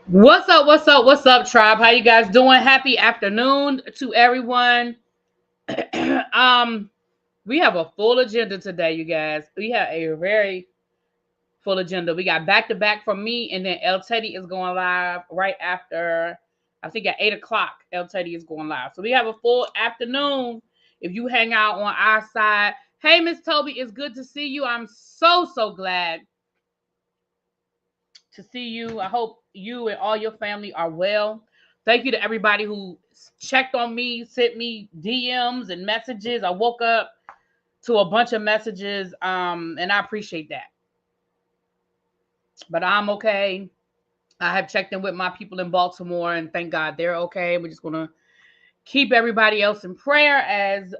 What's up? What's up? What's up, tribe? How you guys doing? Happy afternoon to everyone. um, we have a full agenda today, you guys. We have a very full agenda. We got back to back from me, and then El Teddy is going live right after. I think at 8 o'clock, El Teddy is going live. So we have a full afternoon. If you hang out on our side, hey Miss Toby, it's good to see you. I'm so glad to see you. I hope you and all your family are well. Thank you to everybody who checked on me, sent me DMs and messages. I woke up to a bunch of messages, and I appreciate that. But I'm okay. I have checked in with my people in Baltimore, and thank God they're okay. We're just gonna keep everybody else in prayer as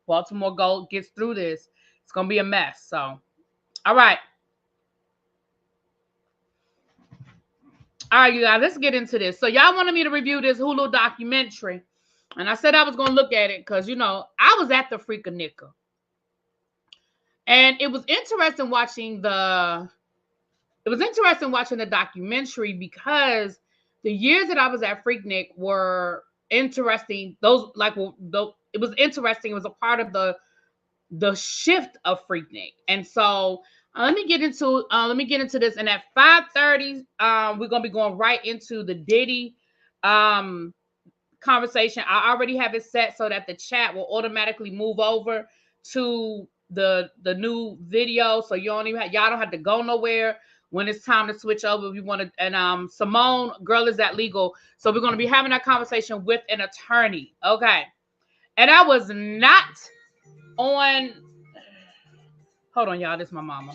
Baltimore gets through this. It's gonna be a mess. So, all right. All right, you guys, let's get into this. So y'all wanted me to review this Hulu documentary, and I said I was gonna look at it because I was at the FreakNik, and it was interesting watching the documentary because the years that I was at FreakNik were interesting. Those like it was interesting. It was a part of the shift of FreakNik, and so let me get into this. And at 5:30, we're gonna be going right into the Diddy um conversation. I already have it set so that the chat will automatically move over to the new video, so y'all don't have to go nowhere when it's time to switch over. If you want to, and Simone, girl, is that legal? So we're going to be having that conversation with an attorney. Okay, and I was not on. Hold on, y'all. This is my mama.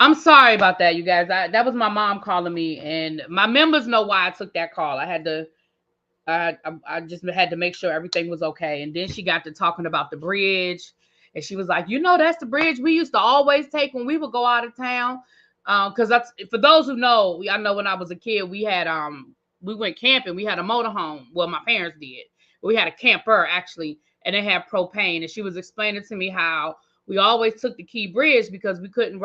I'm sorry about that, you guys. That was my mom calling me, and my members know why I took that call. I just had to make sure everything was okay. And then she got to talking about the bridge, and she was like, that's the bridge we used to always take when we would go out of town. Because that's, for those who know, I know when I was a kid, we went camping. We had a motorhome. Well, my parents did. We had a camper actually, and it had propane. And she was explaining to me how we always took the Key Bridge because we couldn't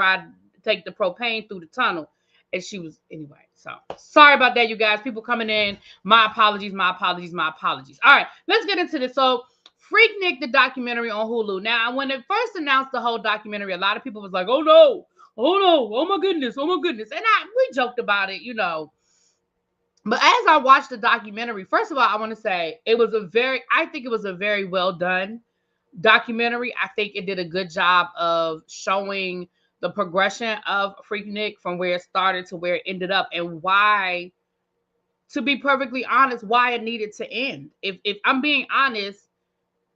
take the propane through the tunnel. And she was, anyway. So sorry about that, you guys. People coming in. My apologies, my apologies, my apologies. All right, let's get into this. So FreakNik, the documentary on Hulu. Now, when it first announced the whole documentary, a lot of people was like, oh no, oh my goodness, oh my goodness. And we joked about it, But as I watched the documentary, first of all, I want to say I think it was a very well done documentary. I think it did a good job of showing the progression of FreakNik from where it started to where it ended up, and why, to be perfectly honest, why it needed to end. If I'm being honest,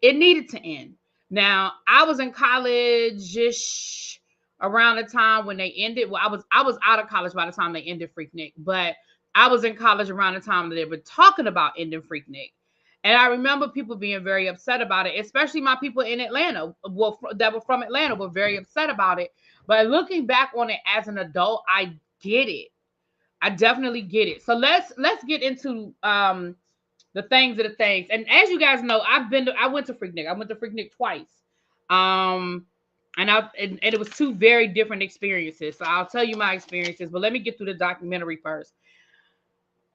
it needed to end. Now, I was in college-ish around the time when they ended. Well, I was out of college by the time they ended FreakNik, but I was in college around the time that they were talking about ending FreakNik. And I remember people being very upset about it, especially my people in Atlanta, that were from Atlanta, were very upset about it. But looking back on it as an adult, I get it. I definitely get it. So let's get into the things of the things. And as you guys know, I went to FreakNik. I went to FreakNik twice. And it was two very different experiences. So I'll tell you my experiences, but let me get through the documentary first.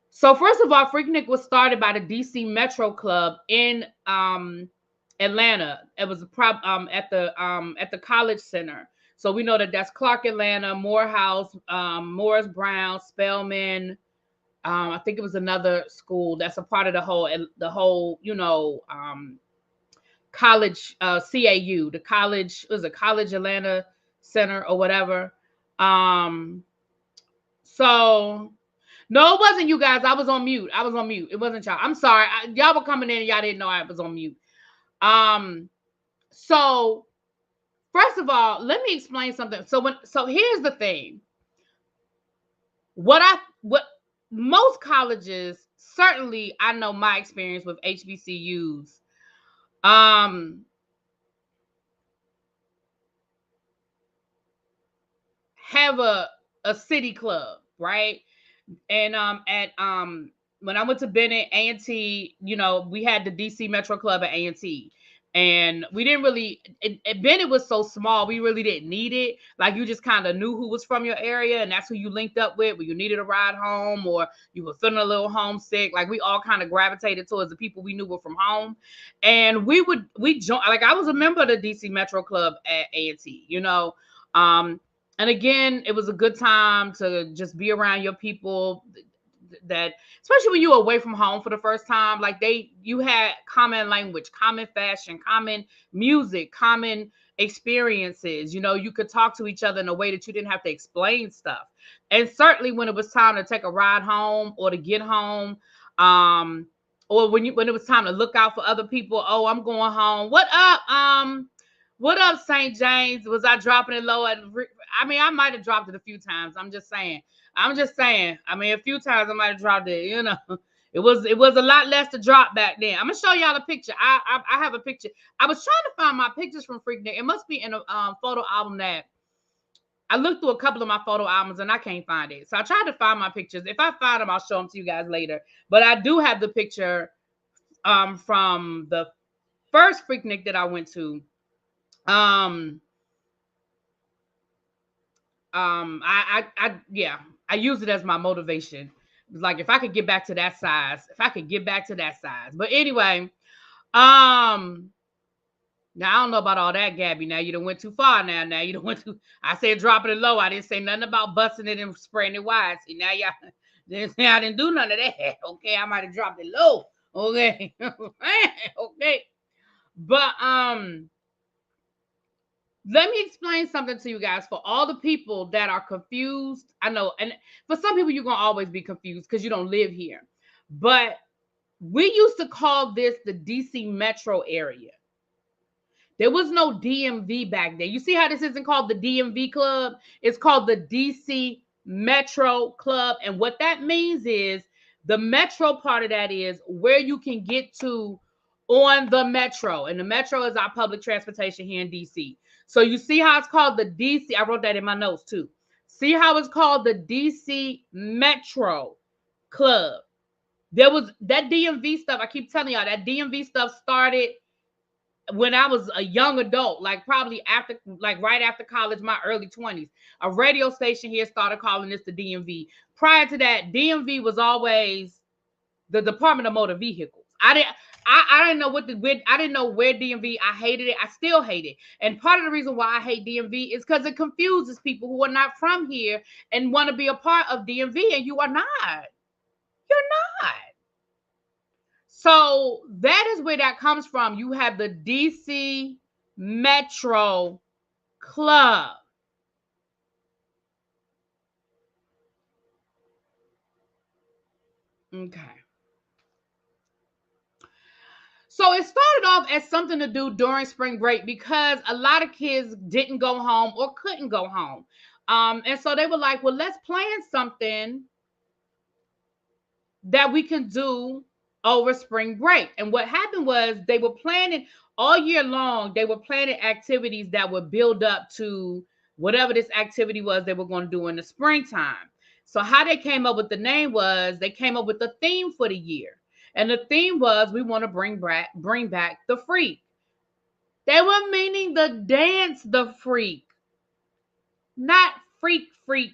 So first of all, FreakNik was started by the DC Metro Club in Atlanta. It was at the College Center. So we know that that's Clark Atlanta, Morehouse, Morris Brown, Spelman. I think it was another school that's a part of the whole college, CAU, the college, was a College Atlanta Center or whatever. So no, it wasn't, you guys. I was on mute. It wasn't y'all. I'm sorry. Y'all were coming in and y'all didn't know I was on mute. So first of all, let me explain something. So here's the thing. What most colleges, certainly I know my experience with HBCUs, have a city club, right? And when I went to Bennett, A&T, we had the DC Metro Club at A&T. And we didn't really, Bennett was so small, we really didn't need it. Like, you just kind of knew who was from your area, and that's who you linked up with when you needed a ride home or you were feeling a little homesick. Like, we all kind of gravitated towards the people we knew were from home. And we joined, like, I was a member of the DC Metro Club at A&T, and again, it was a good time to just be around your people that, especially when you were away from home for the first time, like you had common language, common fashion, common music, common experiences. You could talk to each other in a way that you didn't have to explain stuff. And certainly when it was time to take a ride home or to get home, or when it was time to look out for other people. Oh, I'm going home. What up, St. James? Was I dropping it low? I might have dropped it a few times. I'm just saying. A few times I might have dropped it. It was a lot less to drop back then. I'm gonna show y'all a picture. I have a picture. I was trying to find my pictures from FreakNik. It must be in a photo album that I looked through a couple of my photo albums and I can't find it. So I tried to find my pictures. If I find them, I'll show them to you guys later. But I do have the picture from the first FreakNik that I went to. I use it as my motivation. Like, if I could get back to that size, But anyway, now I don't know about all that, Gabby. Now you done went too far. Now you done went too. I said dropping it low. I didn't say nothing about busting it and spraying it wide. See, now y'all didn't say I didn't do none of that. Okay, I might have dropped it low. Okay, okay. But let me explain something to you guys. For all the people that are confused, I know, and for some people you're gonna always be confused because you don't live here. But we used to call this the DC metro area. There was no DMV back then. You see how this isn't called the DMV Club? It's called the DC Metro Club. And what that means is the metro part of that is where you can get to on the metro. And the metro is our public transportation here in DC. So you see how it's called the DC. I wrote that in my notes too. See how it's called the DC Metro Club. There was that DMV stuff. I keep telling y'all that DMV stuff started when I was a young adult, like probably after, like right after college, my early 20s. A radio station here started calling this the DMV. Prior to that, DMV was always the Department of Motor Vehicles. I didn't know I didn't know where DMV. I hated it. I still hate it. And part of the reason why I hate DMV is because it confuses people who are not from here and want to be a part of DMV, and you are not. You're not. So that is where that comes from. You have the DC Metro Club. Okay. So it started off as something to do during spring break because a lot of kids didn't go home or couldn't go home. And so they were like, well, let's plan something that we can do over spring break. And what happened was they were planning all year long. They were planning activities that would build up to whatever this activity was they were going to do in the springtime. So how they came up with the name was they came up with the theme for the year. And the theme was we want to bring back the freak. They were meaning the dance the freak. Not freaky freak.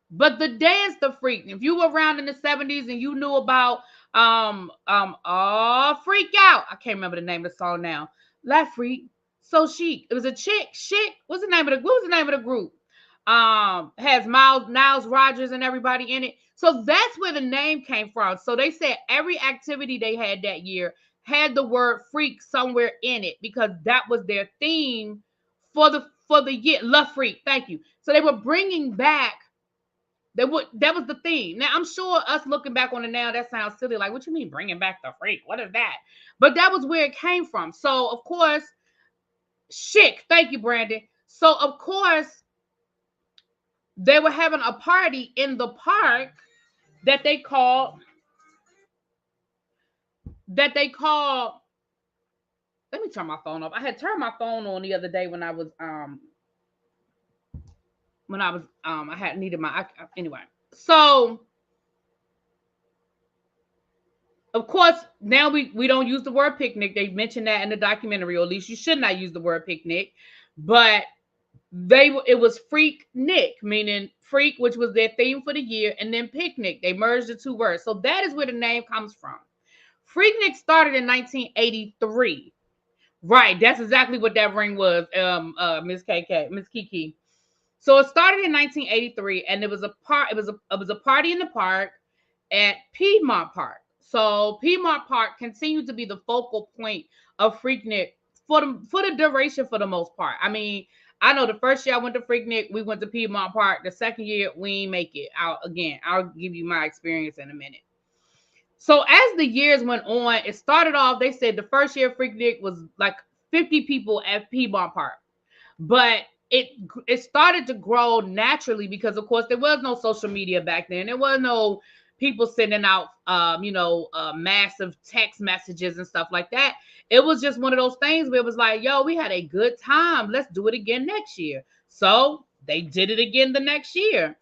But the dance the freak. If you were around in the 70s and you knew about Freak Out. I can't remember the name of the song now. La Freak, So Chic. It was a chick. What's the name of the group? Has Niles Rodgers and everybody in it. So that's where the name came from. So they said every activity they had that year had the word freak somewhere in it because that was their theme for the year. La Freak. Thank you. So they were bringing back. That was the theme. Now, I'm sure us looking back on it now, that sounds silly. Like, what you mean bringing back the freak? What is that? But that was where it came from. So, of course, chic. Thank you, Brandon. So, of course, they were having a party in the park that they called. Let me turn my phone off. I had turned my phone on the other day when I was I had needed anyway. So of course now we don't use the word picnic. They mentioned that in the documentary, or at least you should not use the word picnic. But it was FreakNik, meaning freak, which was their theme for the year, and then picnic. They merged the two words. So that is where the name comes from. FreakNik started in 1983. Right, that's exactly what that ring was, Miss Kiki. So it started in 1983, and it was a party in the park at Piedmont Park. So Piedmont Park continued to be the focal point of FreakNik for the duration for the most part. I mean, I know the first year I went to FreakNik, we went to Piedmont Park. The second year, we didn't make it. I'll give you my experience in a minute. So as the years went on, it started off, they said the first year of FreakNik was like 50 people at Piedmont Park. But it started to grow naturally because, of course, there was no social media back then. There was no people sending out, massive text messages and stuff like that. It was just one of those things where it was like, yo, we had a good time. Let's do it again next year. So they did it again the next year.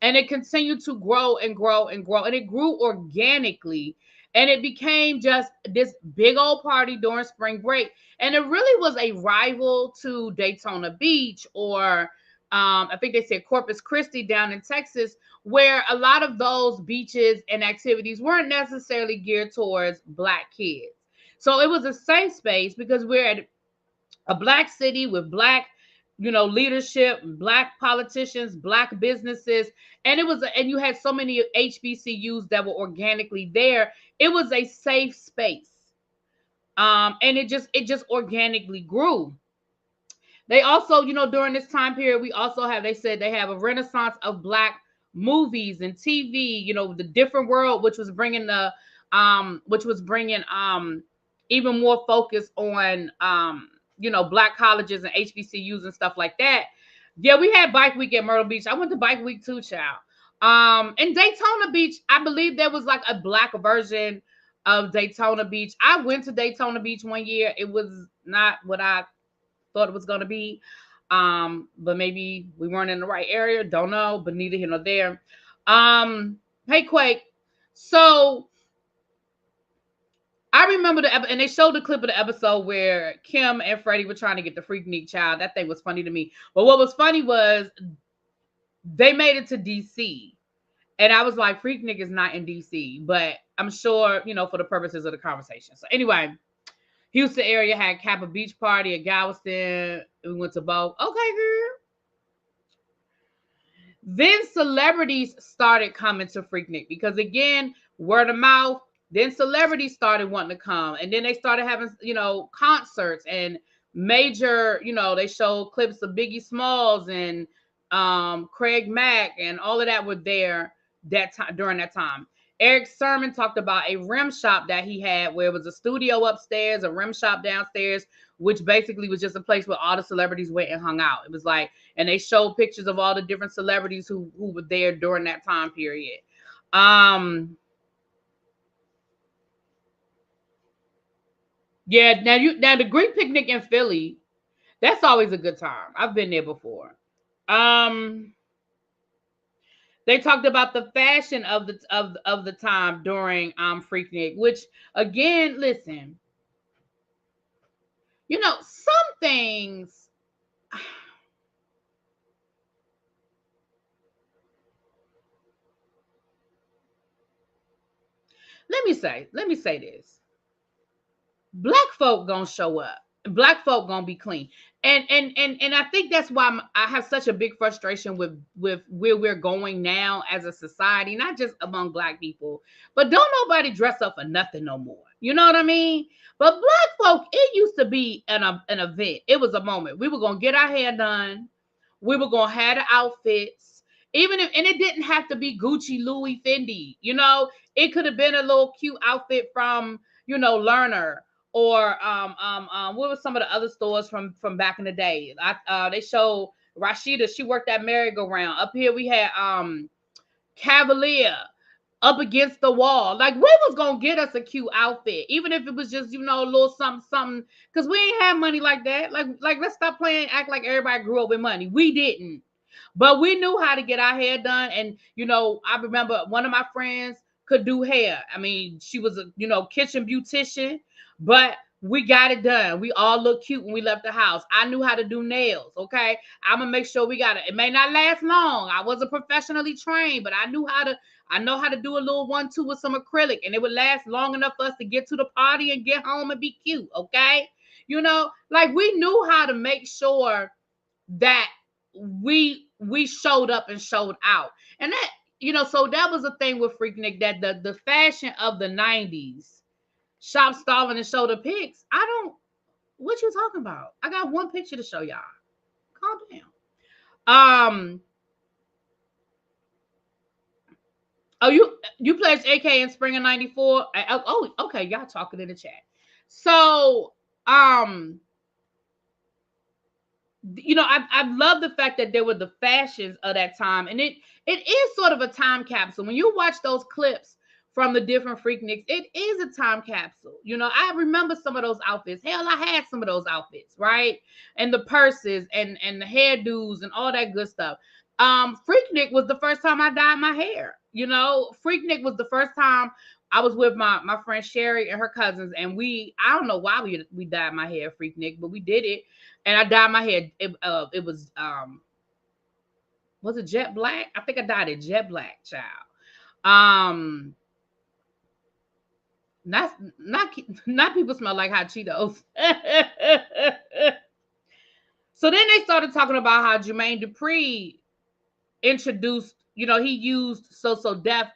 And it continued to grow and grow and grow. And it grew organically. And it became just this big old party during spring break. And it really was a rival to Daytona Beach or I think they said Corpus Christi down in Texas, where a lot of those beaches and activities weren't necessarily geared towards Black kids. So it was a safe space because we're at a Black city with Black, leadership, Black politicians, Black businesses. And you had so many HBCUs that were organically there. It was a safe space. And it just organically grew. They also, during this time period, they said they have a renaissance of Black movies and TV, the Different World, which was bringing even more focused on, you know, Black colleges and HBCUs and stuff like that. Yeah, we had Bike Week at Myrtle Beach. I went to Bike Week too, child. In Daytona Beach, I believe there was like a Black version of Daytona Beach. I went to Daytona Beach one year. It was not what I thought it was going to be. But maybe we weren't in the right area. Don't know, but neither here nor there. Hey, Quake. So I remember and they showed the clip of the episode where Kim and Freddie were trying to get the FreakNik child. That thing was funny to me. But what was funny was they made it to DC. And I was like, FreakNik is not in DC, but I'm sure, you know, for the purposes of the conversation. So anyway, Houston area had Kappa Beach Party at Galveston. We went to both. Okay, girl. Then celebrities started coming to FreakNik because, again, word of mouth. Then celebrities started wanting to come. And then they started having, you know, concerts and major, you know, they showed clips of Biggie Smalls and Craig Mack and all of that were there that time during that time. Eric Sermon talked about a rim shop that he had where it was a studio upstairs, a rim shop downstairs, which basically was just a place where all the celebrities went and hung out. It was like, and they showed pictures of all the different celebrities who were there during that time period. Yeah, now the Greek picnic in Philly, that's always a good time. I've been there before. They talked about the fashion of the time during FreakNik, which again, listen, you know, some things let me say this. Black folk gonna show up. Black folk gonna be clean. And I think that's why I have such a big frustration with where we're going now as a society, not just among Black people, but don't nobody dress up for nothing no more. You know what I mean? But Black folk, it used to be an event. It was a moment. We were gonna get our hair done. We were gonna have the outfits. Even if, and it didn't have to be Gucci, Louis, Fendi. You know, it could have been a little cute outfit from, you know, Lerner. Or what were some of the other stores from back in the day? They showed Rashida, she worked at merry-go-round. Up here we had Cavalier up against the wall. Like, we was gonna get us a cute outfit, even if it was just, you know, a little something, because we ain't have money like that. Like let's stop playing, act like everybody grew up with money. We didn't, but we knew how to get our hair done. And you know, I remember one of my friends could do hair. I mean, she was a, you know, kitchen beautician. But we got it done. We all looked cute when we left the house. I knew how to do nails, okay? I'm going to make sure we got it. It may not last long. I wasn't professionally trained, but I know how to do a little 1-2 with some acrylic, and it would last long enough for us to get to the party and get home and be cute, okay? You know, like, we knew how to make sure that we showed up and showed out. And that, you know, so that was the thing with FreakNik, that the fashion of the 90s, shop starving and show the pics. What you talking about? I got one picture to show y'all. Calm down. Oh, you pledged AK in spring of 94? Oh, okay, y'all talking in the chat. So, you know, I love the fact that there were the fashions of that time, and it is sort of a time capsule. When you watch those clips from the different FreakNiks, it is a time capsule. You know, I remember some of those outfits. Hell, I had some of those outfits, right? And the purses and the hairdos and all that good stuff. FreakNik was the first time I dyed my hair. You know, FreakNik was the first time I was with my friend Sherry and her cousins, and I don't know why we dyed my hair FreakNik, but we did it. And I dyed my hair. It was it jet black? I think I dyed it jet black, child. Not people smell like hot Cheetos. So then they started talking about how Jermaine Dupri introduced, you know, he used So Def.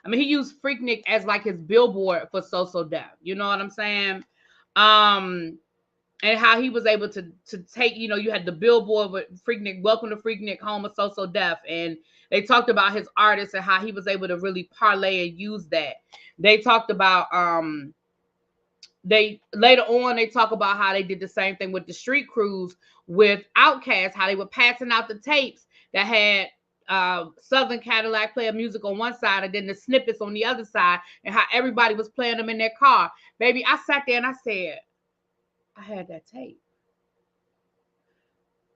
I mean, he used FreakNik as like his billboard for So Def. You know what I'm saying? And how he was able to take, you know, you had the billboard with FreakNik, welcome to FreakNik, home of So Def. And they talked about his artists and how he was able to really parlay and use that. They talked about they later on they talk about how they did the same thing with the street crews with Outkast, how they were passing out the tapes that had Southern Cadillac player music on one side and then the snippets on the other side, and how everybody was playing them in their car. Baby, I sat there and I said, I had that tape.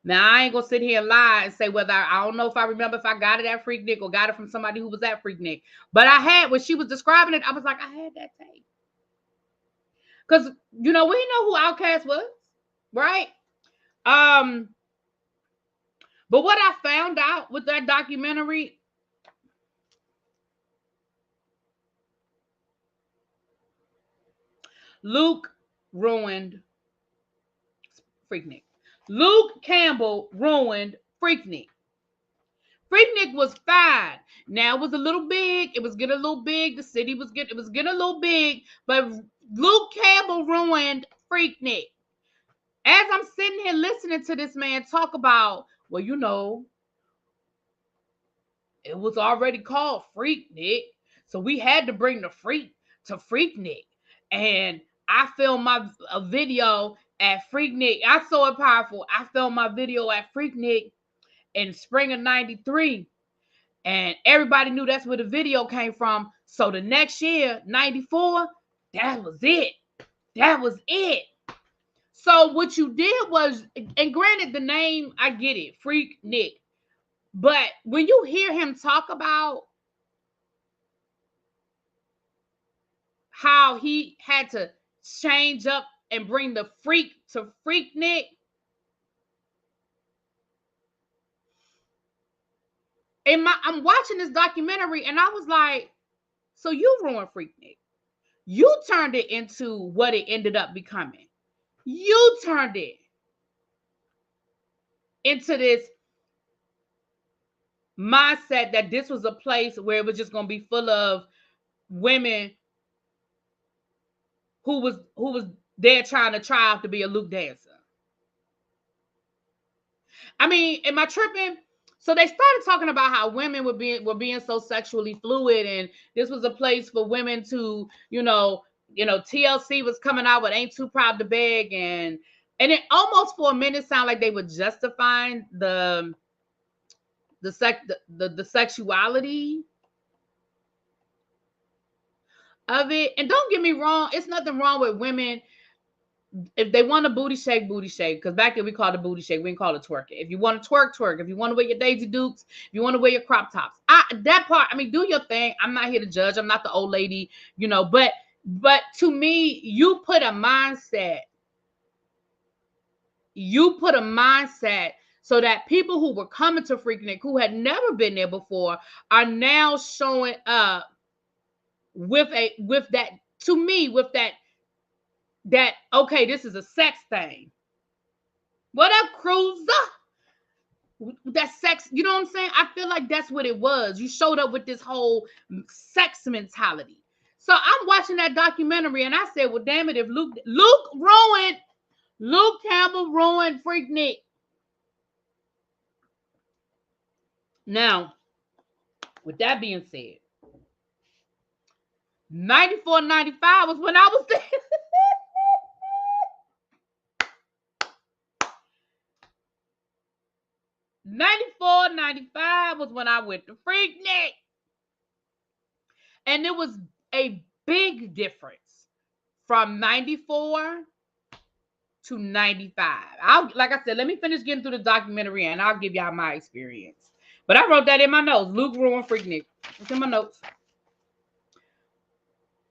Now, I ain't gonna sit here and lie and say whether I don't know if I remember if I got it at FreakNik or got it from somebody who was at FreakNik. But I had, when she was describing it, I was like, I had that tape. Because, you know, we know who Outkast was, right? But what I found out with that documentary, Luke ruined FreakNik. Luke Campbell ruined FreakNik. FreakNik was fine. Now it was a little big. It was getting a little big. The city was getting, it was getting a little big. But Luke Campbell ruined FreakNik. As I'm sitting here listening to this man talk about, well, you know, it was already called FreakNik, so we had to bring the freak to FreakNik. And I filmed a video at FreakNik. I saw it powerful. I filmed my video at FreakNik in spring of '93. And everybody knew that's where the video came from. So the next year, '94, that was it. That was it. So what you did was, and granted the name, I get it, FreakNik. But when you hear him talk about how he had to change up and bring the freak to FreakNik, I'm watching this documentary and I was like, so you ruined FreakNik. You turned it into what it ended up becoming. You turned it into this mindset that this was a place where it was just going to be full of women who was there trying to try out to be a Luke dancer. I mean, am I tripping? So they started talking about how women were being so sexually fluid, and this was a place for women to, TLC was coming out with "Ain't Too Proud to Beg," and it almost for a minute sounded like they were justifying the sexuality of it. And don't get me wrong, it's nothing wrong with women if they want a booty shake, because back then we called it booty shake. We didn't call it twerking. If you want to twerk. If you want to wear your Daisy Dukes, if you want to wear your crop tops, that part, I mean, do your thing. I'm not here to judge. I'm not the old lady, but to me, you put a mindset so that people who were coming to FreakNik, who had never been there before, are now showing up with that, okay, this is a sex thing. What up, Cruiser? That sex, you know what I'm saying? I feel like that's what it was. You showed up with this whole sex mentality. So I'm watching that documentary and I said, well, damn it, if Luke Campbell ruined FreakNik. Now, with that being said, 94, 95 was when I was there. 94, 95 was when I went to FreakNik. And it was a big difference from 94 to 95. Like I said, let me finish getting through the documentary and I'll give y'all my experience. But I wrote that in my notes. Luke ruined FreakNik. It's in my notes.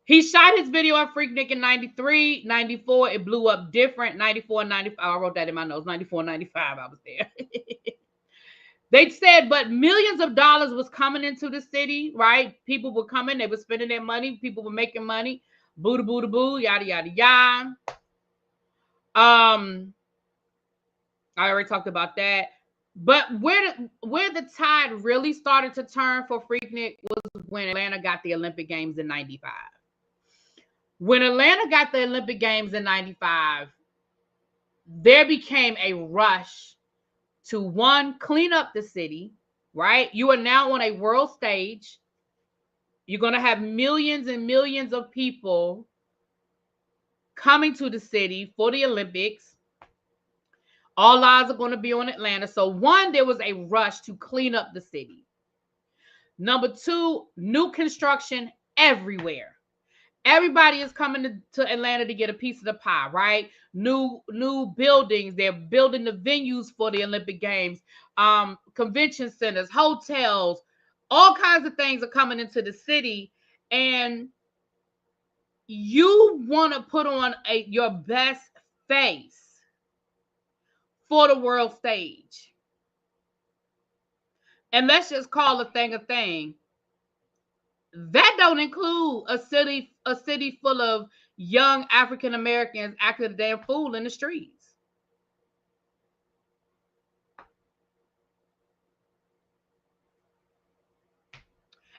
He shot his video at FreakNik in 93, 94. It blew up different. 94, 95. I wrote that in my notes. 94, 95. I was there. They said, but millions of dollars was coming into the city, right? People were coming. They were spending their money. People were making money. Boo, boo, boo, boo, yada, yada, yada. I already talked about that. But where the tide really started to turn for FreakNik was when Atlanta got the Olympic Games in 95. When Atlanta got the Olympic Games in 95, there became a rush to, one, clean up the city, right? You are now on a world stage. You're going to have millions and millions of people coming to the city for the Olympics. All eyes are going to be on Atlanta. So one, there was a rush to clean up the city. Number two, new construction everywhere. Everybody is coming to Atlanta to get a piece of the pie, right? New buildings. They're building the venues for the Olympic Games, convention centers, hotels, all kinds of things are coming into the city. And you want to put on your best face for the world stage. And let's just call a thing a thing. That don't include a city full of young African Americans acting a damn fool in the streets.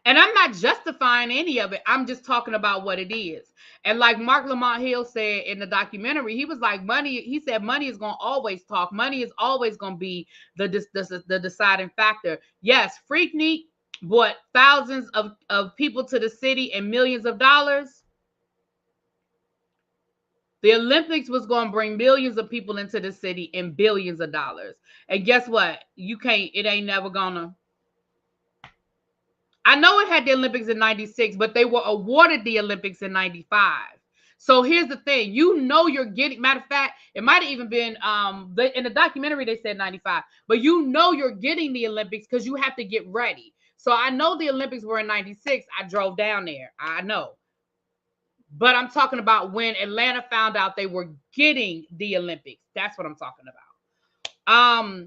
And I'm not justifying any of it. I'm just talking about what it is. And like Mark Lamont Hill said in the documentary, he was like, he said money is going to always talk. Money is always going to be the deciding factor. Yes, FreakNik brought thousands of people to the city and millions of dollars. The Olympics was going to bring millions of people into the city and billions of dollars. And guess what? It ain't never gonna. I know it had the Olympics in 96, but they were awarded the Olympics in 95. So here's the thing. You're getting, matter of fact, it might have even been, in the documentary, they said 95, but you're getting the Olympics because you have to get ready. So I know the Olympics were in 96. I drove down there. I know. But I'm talking about when Atlanta found out they were getting the Olympics. That's what I'm talking about.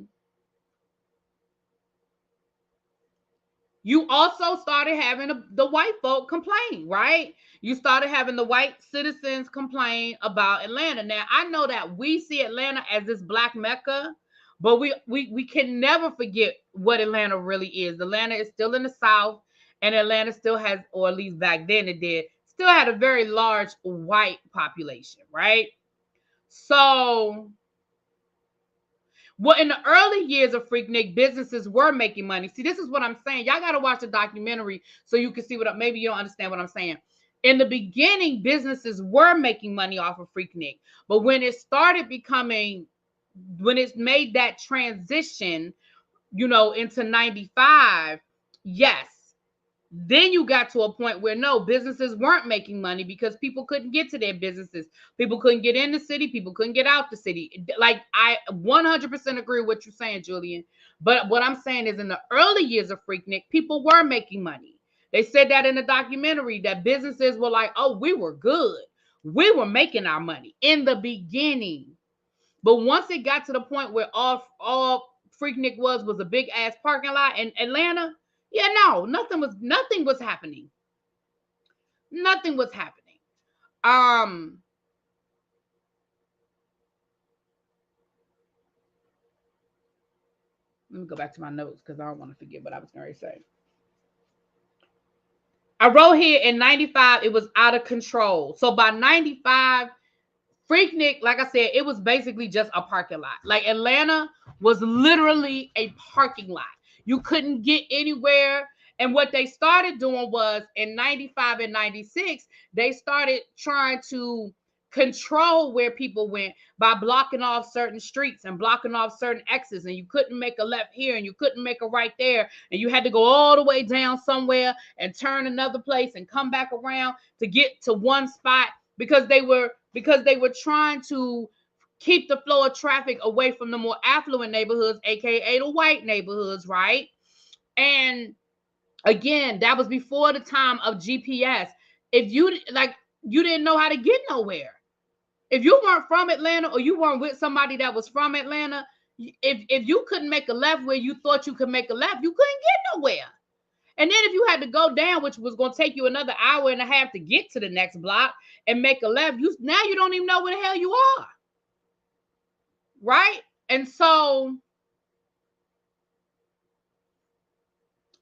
You also started having the white folk complain, right? You started having the white citizens complain about Atlanta. Now, I know that we see Atlanta as this black Mecca, but we can never forget what Atlanta really is. Atlanta is still in the South, and Atlanta still has, or at least back then it did, still had a very large white population, right? So, well, in the early years of FreakNik, businesses were making money. See, this is what I'm saying. Y'all got to watch the documentary so you can see maybe you don't understand what I'm saying. In the beginning, businesses were making money off of FreakNik. But when it made that transition, into 95, yes. Then you got to a point where no, businesses weren't making money because people couldn't get to their businesses. People couldn't get in the city. People couldn't get out the city. Like, I 100% agree with what you're saying, Julian. But what I'm saying is in the early years of FreakNik, people were making money. They said that in the documentary, that businesses were like, oh, we were good. We were making our money in the beginning. But once it got to the point where all FreakNik was a big ass parking lot in Atlanta, yeah, no, nothing was happening. Nothing was happening. Let me go back to my notes because I don't want to forget what I was going to say. I wrote here in 95, it was out of control. So by 95, FreakNik, like I said, it was basically just a parking lot. Like, Atlanta was literally a parking lot. You couldn't get anywhere. And what they started doing was in 95 and 96, they started trying to control where people went by blocking off certain streets and blocking off certain exits. And you couldn't make a left here and you couldn't make a right there. And you had to go all the way down somewhere and turn another place and come back around to get to one spot because they were trying to keep the flow of traffic away from the more affluent neighborhoods, aka the white neighborhoods, right? And again, that was before the time of GPS. If you didn't know how to get nowhere. If you weren't from Atlanta or you weren't with somebody that was from Atlanta, if you couldn't make a left where you thought you could make a left, you couldn't get nowhere. And then if you had to go down, which was going to take you another hour and a half to get to the next block and make a left, now you don't even know where the hell you are. Right? And so,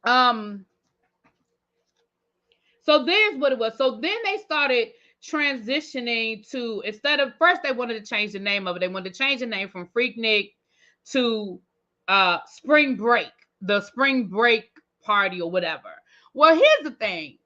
so there's what it was. So then they started transitioning to, first they wanted to change the name of it. They wanted to change the name from FreakNik to Spring Break, the Spring Break Party or whatever. Well, here's the thing.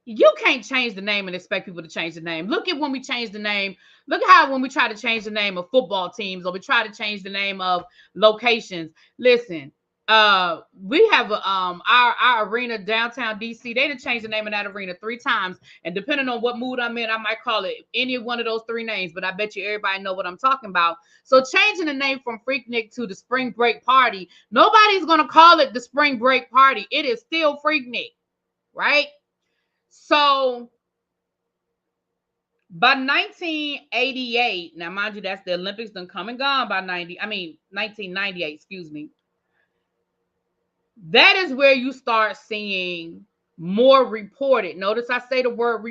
You can't change the name and expect people to change the name. Look at when we changed the name. Look at how when we try to change the name of football teams or we try to change the name of locations. Listen, we have our arena downtown DC. They done changed the name of that arena 3 times, and depending on what mood I'm in, I might call it any one of those 3 names. But I bet you everybody know what I'm talking about. So changing the name from FreakNik to the Spring Break Party, nobody's gonna call it the Spring Break Party. It is still FreakNik, right? So by 1988, now mind you, that's the Olympics done come and gone by 1998, excuse me. That is where you start seeing more reported. Notice I say the word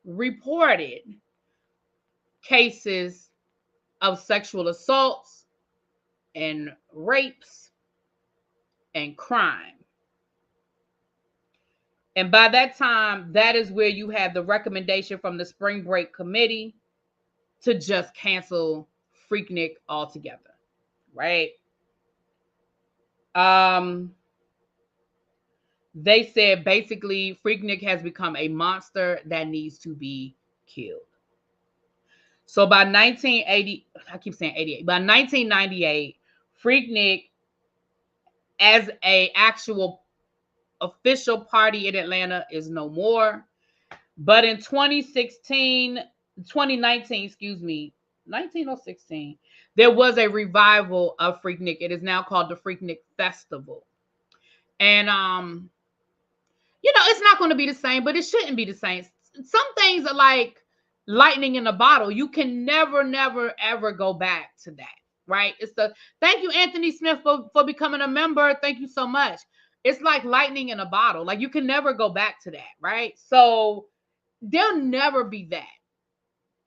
reported cases of sexual assaults and rapes and crime. And by that time, that is where you have the recommendation from the Spring Break Committee to just cancel FreakNik altogether, right? They said basically FreakNik has become a monster that needs to be killed. So by 1980, I keep saying 88, by 1998, FreakNik as a actual official party in Atlanta is no more. But in 2019, excuse me, 19 or 16, there was a revival of FreakNik. It is now called the FreakNik Festival. And it's not going to be the same, but it shouldn't be the same. Some things are like lightning in a bottle. You can never, ever go back to that, right? Thank you, Anthony Smith, for becoming a member. Thank you so much. It's like lightning in a bottle. Like you can never go back to that, right? So there'll never be that.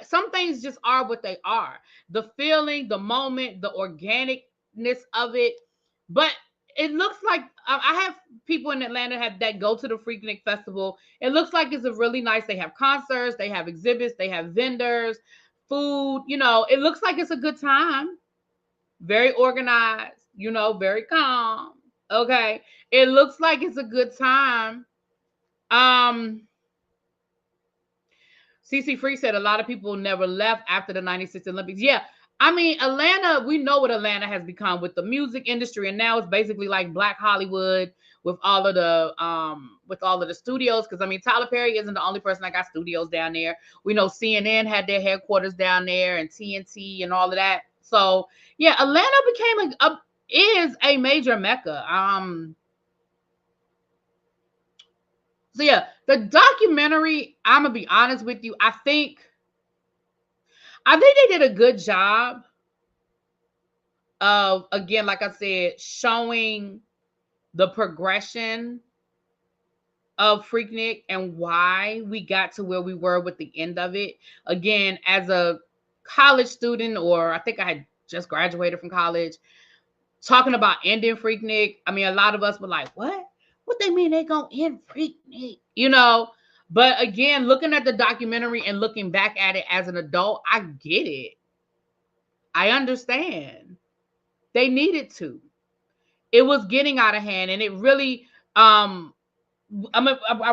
Some things just are what they are. The feeling, the moment, the organicness of it. But it looks like I have people in Atlanta that go to the FreakNik Festival. It looks like it's a really nice. They have concerts, they have exhibits, they have vendors, food. It looks like it's a good time. Very organized. Very calm. Okay, it looks like it's a good time. CC Free said a lot of people never left after the 96 Olympics. Yeah. I mean, Atlanta, we know what Atlanta has become with the music industry, and now it's basically like Black Hollywood with all of the studios. Because I mean, Tyler Perry isn't the only person that got studios down there. We know CNN had their headquarters down there, and TNT and all of that. So yeah, Atlanta became is a major mecca. So yeah, the documentary, I'm gonna be honest with you, I think they did a good job of, again, like I said, showing the progression of FreakNik and why we got to where we were with the end of it. Again, as a college student, or I think I had just graduated from college, talking about ending FreakNik, I mean, a lot of us were like, what? What they mean they gonna end FreakNik? But again, looking at the documentary and looking back at it as an adult, I get it. I understand. They needed to. It was getting out of hand, and it really. I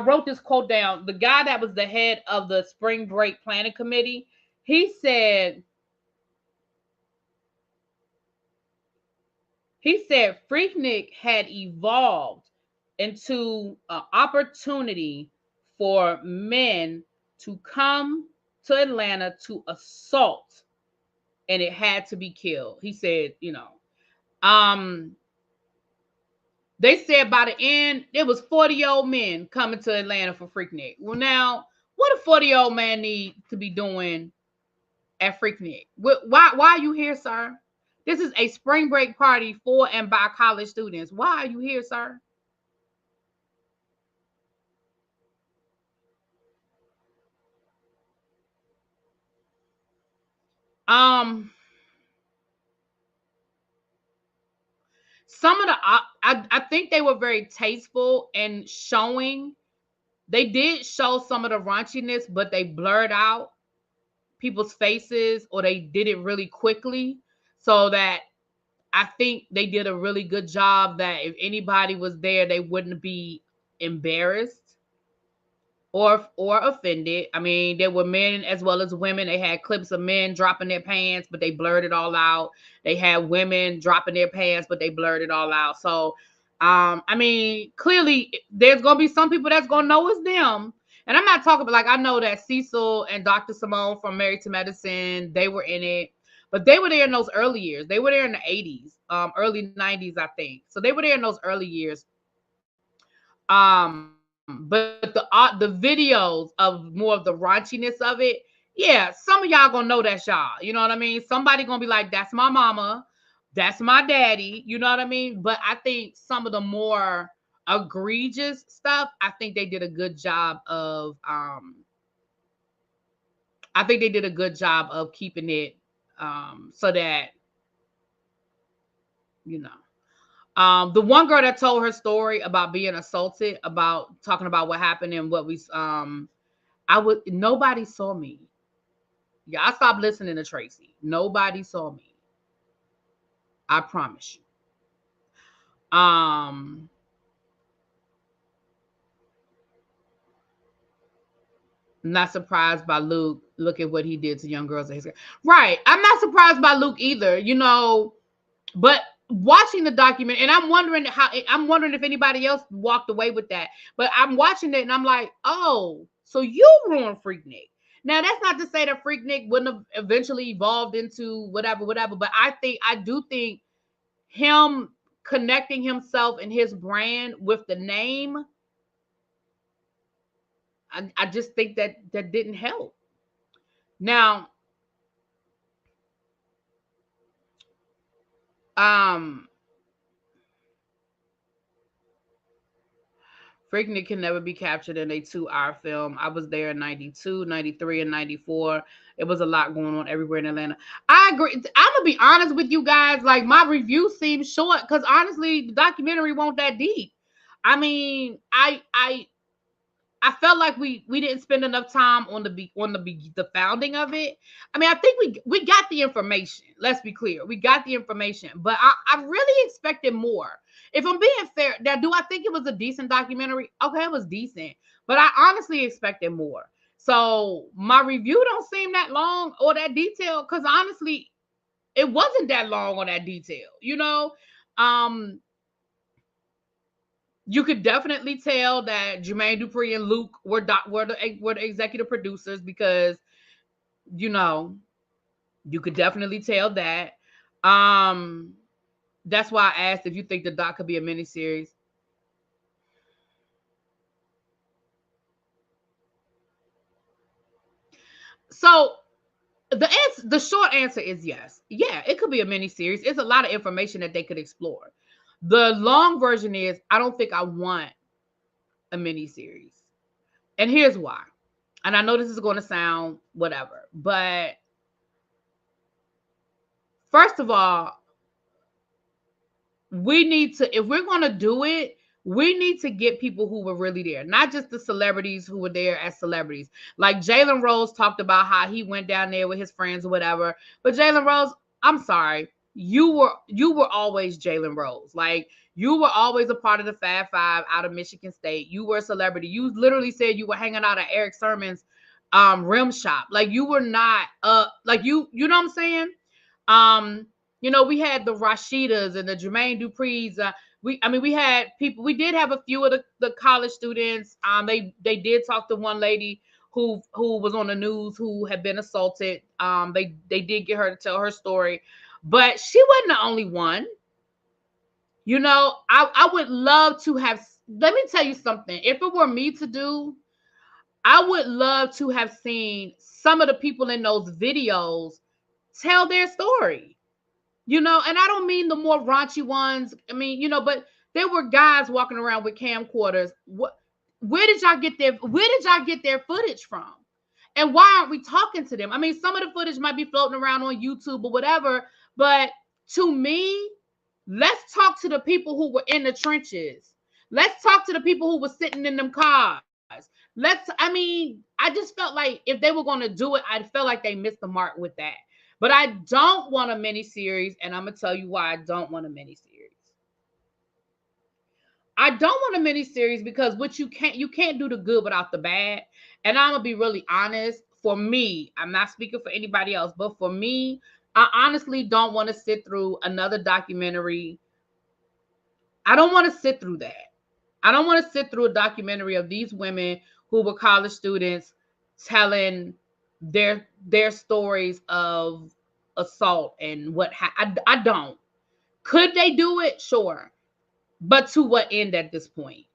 wrote this quote down. The guy that was the head of the Spring Break Planning Committee, he said FreakNik had evolved into an opportunity for men to come to Atlanta to assault, and it had to be killed. He said, they said by the end, it was 40-year-old men coming to Atlanta for FreakNik. Well, now, what a 40-year-old man need to be doing at FreakNik? Why are you here, sir? This is a spring break party for and by college students. Why are you here, sir? Some of the I think they were very tasteful in showing. They did show some of the raunchiness, but they blurred out people's faces, or they did it really quickly, so that I think they did a really good job that if anybody was there, they wouldn't be embarrassed. or offended. I mean, there were men as well as women. They had clips of men dropping their pants, but they blurred it all out. They had women dropping their pants, but they blurred it all out. So, I mean, clearly there's gonna be some people that's gonna know it's them. And I'm not talking about, like, I know that Cecil and Dr. Simone from Married to Medicine, they were in it, but they were there in those early years. They were there in the 80s, early 90s, I think. So they were there in those early years. But the videos of more of the raunchiness of it, yeah, some of y'all gonna know that's y'all. You know what I mean? Somebody gonna be like, that's my mama, that's my daddy. You know what I mean? But I think some of the more egregious stuff, I think they did a good job of keeping it so that, you know. The one girl that told her story about being assaulted, about talking about what happened and what we nobody saw me. Yeah, I stopped listening to Tracy. Nobody saw me. I promise you. Not surprised by Luke. Look at what he did to young girls. Right. I'm not surprised by Luke either, you know, but watching the document, and I'm wondering if anybody else walked away with that. But I'm watching it and I'm like, oh, so you ruined FreakNik. Now, that's not to say that FreakNik wouldn't have eventually evolved into whatever, but I do think him connecting himself and his brand with the name, I just think that didn't help. Now, FreakNik can never be captured in a 2-hour film. I was there in 92, 93, and 94. It was a lot going on everywhere in Atlanta. I agree. I'm going to be honest with you guys. Like, my review seems short because honestly, the documentary wasn't that deep. I mean, I felt like we didn't spend enough time on the founding of it. I mean, I think we got the information. Let's be clear, we got the information, but I really expected more. If I'm being fair, now do I think it was a decent documentary? Okay, it was decent, but I honestly expected more. So my review don't seem that long or that detailed because honestly, it wasn't that long or that detailed. You know, you could definitely tell that Jermaine Dupri and Luke were the executive producers because, you know, you could definitely tell that. That's why I asked if you think the doc could be a miniseries. So the short answer is yes. Yeah, it could be a miniseries. It's a lot of information that they could explore. The long version is I don't think I want a miniseries. And here's why. And I know this is going to sound whatever, but first of all, we need to, if we're going to do it, we need to get people who were really there, not just the celebrities who were there as celebrities. Like Jalen Rose talked about how he went down there with his friends or whatever. But Jalen Rose, I'm sorry, you were always Jalen Rose. Like, you were always a part of the Fab Five out of Michigan State. You were a celebrity. You literally said you were hanging out at Eric Sermon's rim shop. Like, you were not like you know what I'm saying? You know, we had the Rashidas and the Jermaine Dupri's. We had people. We did have a few of the college students. They did talk to one lady who was on the news who had been assaulted. They did get her to tell her story, but she wasn't the only one. You know, I would love to have. Let me tell you something. If it were me to do, I would love to have seen some of the people in those videos tell their story. You know, and I don't mean the more raunchy ones. I mean, you know, but there were guys walking around with camcorders. Where did y'all get their footage from? And why aren't we talking to them? I mean, some of the footage might be floating around on YouTube or whatever, but to me, let's talk to the people who were in the trenches. Let's talk to the people who were sitting in them cars. I just felt like if they were going to do it, I felt like they missed the mark with that. But I don't want a miniseries, and I'm going to tell you why I don't want a miniseries. I don't want a mini series because what you can't do the good without the bad. And I'm gonna be really honest. For me, I'm not speaking for anybody else, but for me, I honestly don't want to sit through another documentary. I don't want to sit through that. I don't want to sit through a documentary of these women who were college students telling their stories of assault and I don't. Could they do it? Sure. But to what end at this point?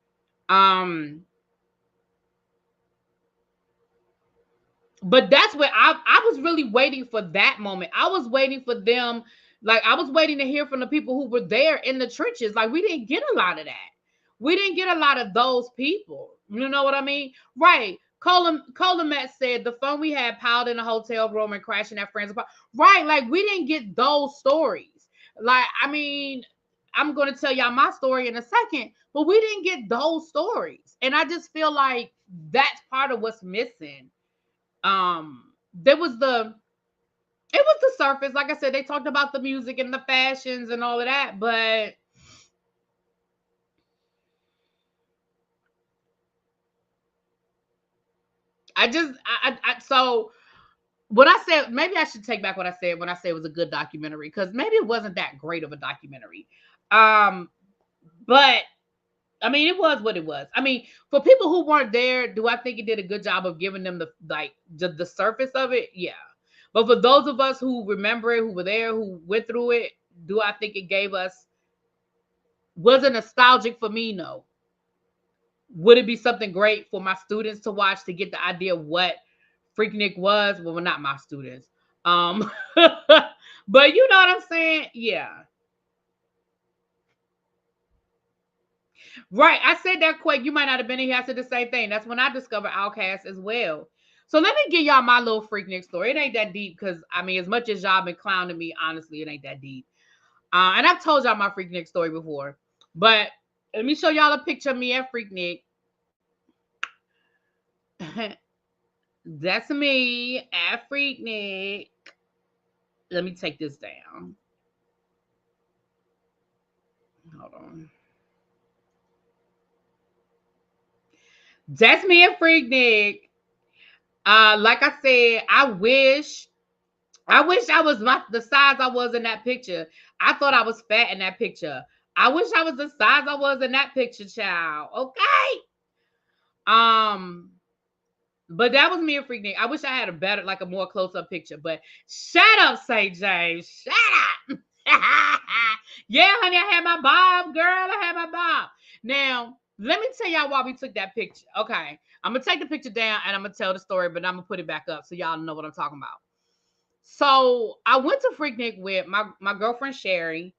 But that's where I was really waiting for that moment. I was waiting for them, like I was waiting to hear from the people who were there in the trenches. Like we didn't get a lot of that. We didn't get a lot of those people. You know what I mean? Right. Colomet said the fun we had piled in a hotel room and crashing at friends' apartment. Right. Like we didn't get those stories. Like, I mean, I'm going to tell y'all my story in a second, but we didn't get those stories. And I just feel like that's part of what's missing. There was it was the surface. Like I said, they talked about the music and the fashions and all of that, but so what I said, maybe I should take back what I said when I said it was a good documentary, because maybe it wasn't that great of a documentary. But I mean, it was what it was. I mean, for people who weren't there, do I think it did a good job of giving them the surface of it? Yeah. But for those of us who remember it, who were there, who went through it, do I think it gave us, was it nostalgic for me? No. Would it be something great for my students to watch to get the idea of what FreakNik was? Well, not my students. But you know what I'm saying? Yeah. Right. I said that quick. You might not have been in here. I said the same thing. That's when I discovered Outkast as well. So let me give y'all my little FreakNik story. It ain't that deep because, I mean, as much as y'all been clowning me, honestly, it ain't that deep. And I've told y'all my FreakNik story before. But let me show y'all a picture of me at FreakNik. That's me at FreakNik. Let me take this down. Hold on. That's me at FreakNik. Like I said, I wish I was the size I was in that picture. I thought I was fat in that picture. I wish I was the size I was in that picture, child. Okay. But that was me and FreakNik. I wish I had a more close-up picture. But shut up, St. James. Shut up. Yeah, honey, I had my bob, girl. I had my bob. Now, let me tell y'all why we took that picture. Okay. I'm going to take the picture down and I'm going to tell the story, but I'm going to put it back up so y'all know what I'm talking about. So I went to FreakNik with my girlfriend, Sherry.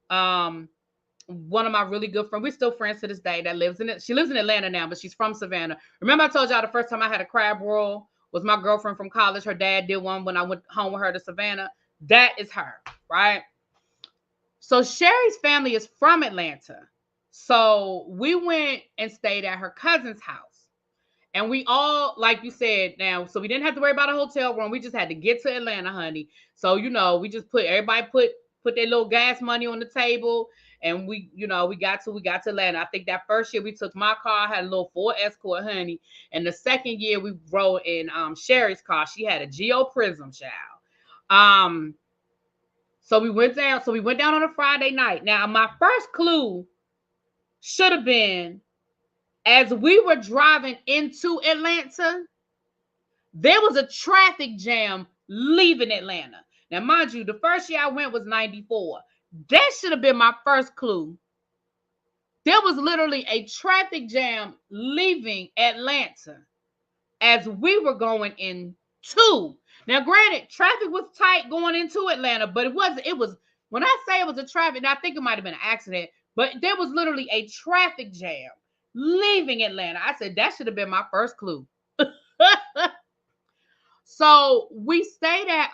One of my really good friends. We're still friends to this day. She lives in Atlanta now, but she's from Savannah. Remember I told y'all the first time I had a crab roll was my girlfriend from college. Her dad did one when I went home with her to Savannah. That is her, right? So Sherry's family is from Atlanta. So we went and stayed at her cousin's house. And we all, like you said, so we didn't have to worry about a hotel room. We just had to get to Atlanta, honey. So, we just everybody put their little gas money on the table. And we got to Atlanta. I think that first year we took my car, had a little Ford Escort, honey. And the second year we rode in Sherry's car. She had a Geo Prism, child. So we went down on a Friday night. Now, my first clue should have been, as we were driving into Atlanta, there was a traffic jam leaving Atlanta. Now, mind you, the first year I went was 94. That should have been my first clue. There was literally a traffic jam leaving Atlanta as we were going into. Now, granted, traffic was tight going into Atlanta, but it was, when I say it was a traffic, I think it might have been an accident, but there was literally a traffic jam leaving Atlanta. I said, that should have been my first clue. So we stayed at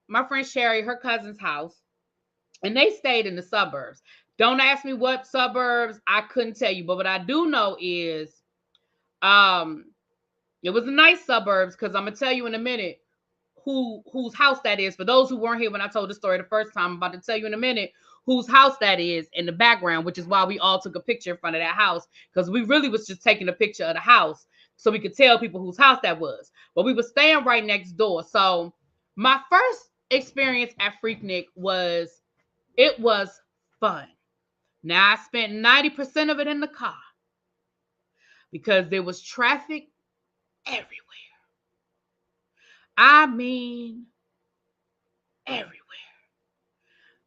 my friend Sherry, her cousin's house, and they stayed in the suburbs. Don't ask me what suburbs. I couldn't tell you, but what I do know is it was a nice suburbs, because I'm gonna tell you in a minute whose house that is. For those who weren't here when I told the story the first time, I'm about to tell you in a minute whose house that is in the background, which is why we all took a picture in front of that house, because we really was just taking a picture of the house so we could tell people whose house that was. But we were staying right next door. So my first experience at FreakNik was, it was fun. Now I spent 90% of it in the car because there was traffic everywhere. I mean, everywhere.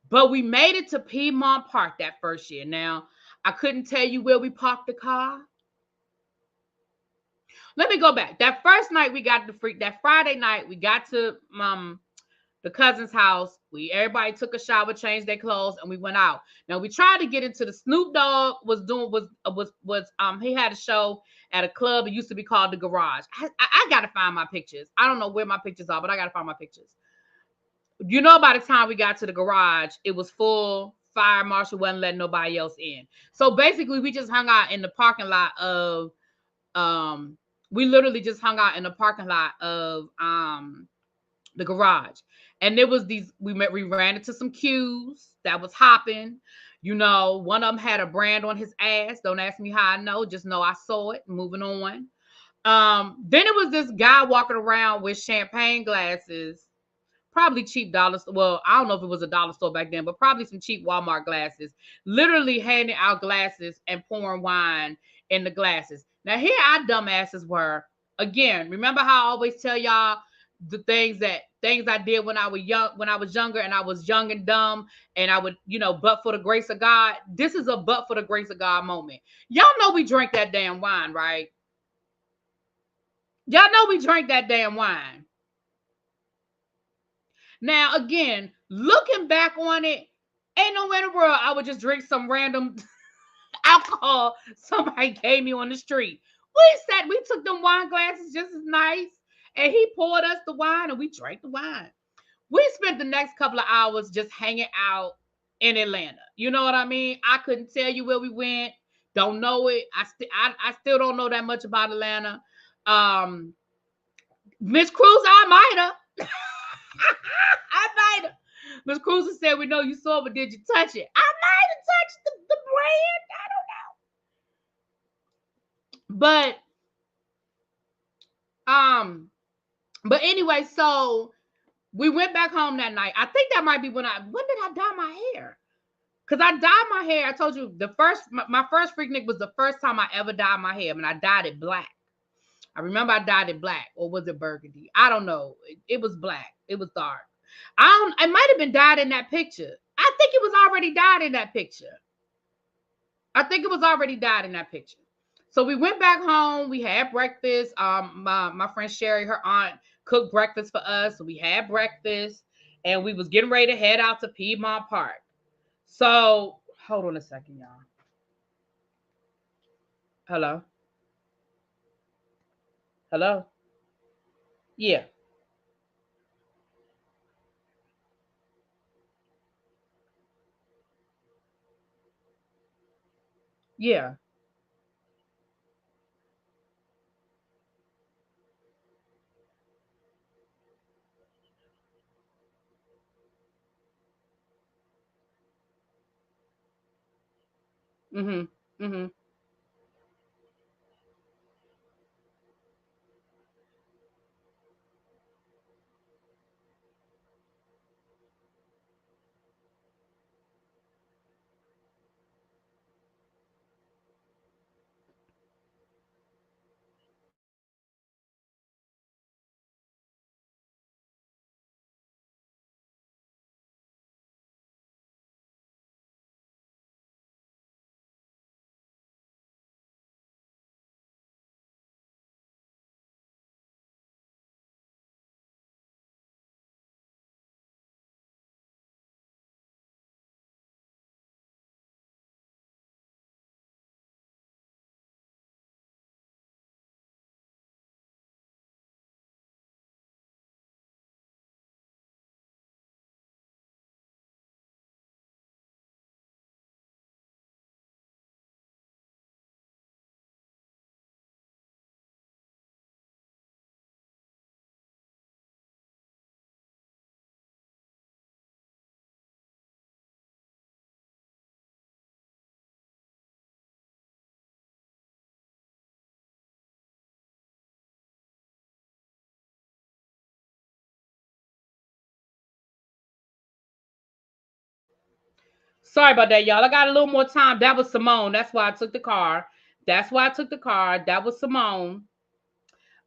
But we made it to Piedmont Park that first year. Now, I couldn't tell you where we parked the car. Let me go back. That first night we got that Friday night, we got to the cousin's house. Everybody took a shower, changed their clothes, and we went out. Now we tried to get into the Snoop Dogg he had a show at a club. It used to be called The Garage. I gotta find my pictures. I don't know where my pictures are, but I gotta find my pictures. By the time we got to the garage, it was full. Fire marshal wasn't letting nobody else in. So basically, we just hung out in the parking lot of we literally just hung out in the parking lot of the garage. And there was we ran into some cues that was hopping. One of them had a brand on his ass. Don't ask me how I know, just know I saw it. Moving on. Then it was this guy walking around with champagne glasses, probably cheap dollars. Well, I don't know if it was a dollar store back then, but probably some cheap Walmart glasses, literally handing out glasses and pouring wine in the glasses. Now, here our dumbasses were. Again, remember how I always tell y'all the things I did when I was younger, and I was young and dumb, and I would, but for the grace of God. This is a but for the grace of God moment. Y'all know we drank that damn wine, right? Y'all know we drank that damn wine. Now, again, looking back on it, ain't no way in the world I would just drink some random alcohol somebody gave me on the street. We took them wine glasses just as nice, and he poured us the wine, and we drank the wine. We spent the next couple of hours just hanging out in Atlanta. You know what I mean? I couldn't tell you where we went. Don't know it. I still don't know that much about Atlanta. Miss Cruz, I might have. I might have. Miss Cruz said, "We know you saw it, but did you touch it?" I might have touched the brand. I don't know. But anyway, so we went back home that night. I think that might be when did I dye my hair? Because I dyed my hair. I told you my first FreakNik was the first time I ever dyed my hair, and I dyed it black. I remember I dyed it black, or was it burgundy? I don't know. It was black. It was dark. It might have been dyed in that picture. I think it was already dyed in that picture. So we went back home. We had breakfast. My friend Sherry, her aunt, cooked breakfast for us. So we had breakfast, and we was getting ready to head out to Piedmont Park. So hold on a second, y'all. Hello. Hello. Yeah. Yeah. Mhm. Mhm. Sorry about that, y'all. I got a little more time. That was Simone. That's why I took the car. That was Simone.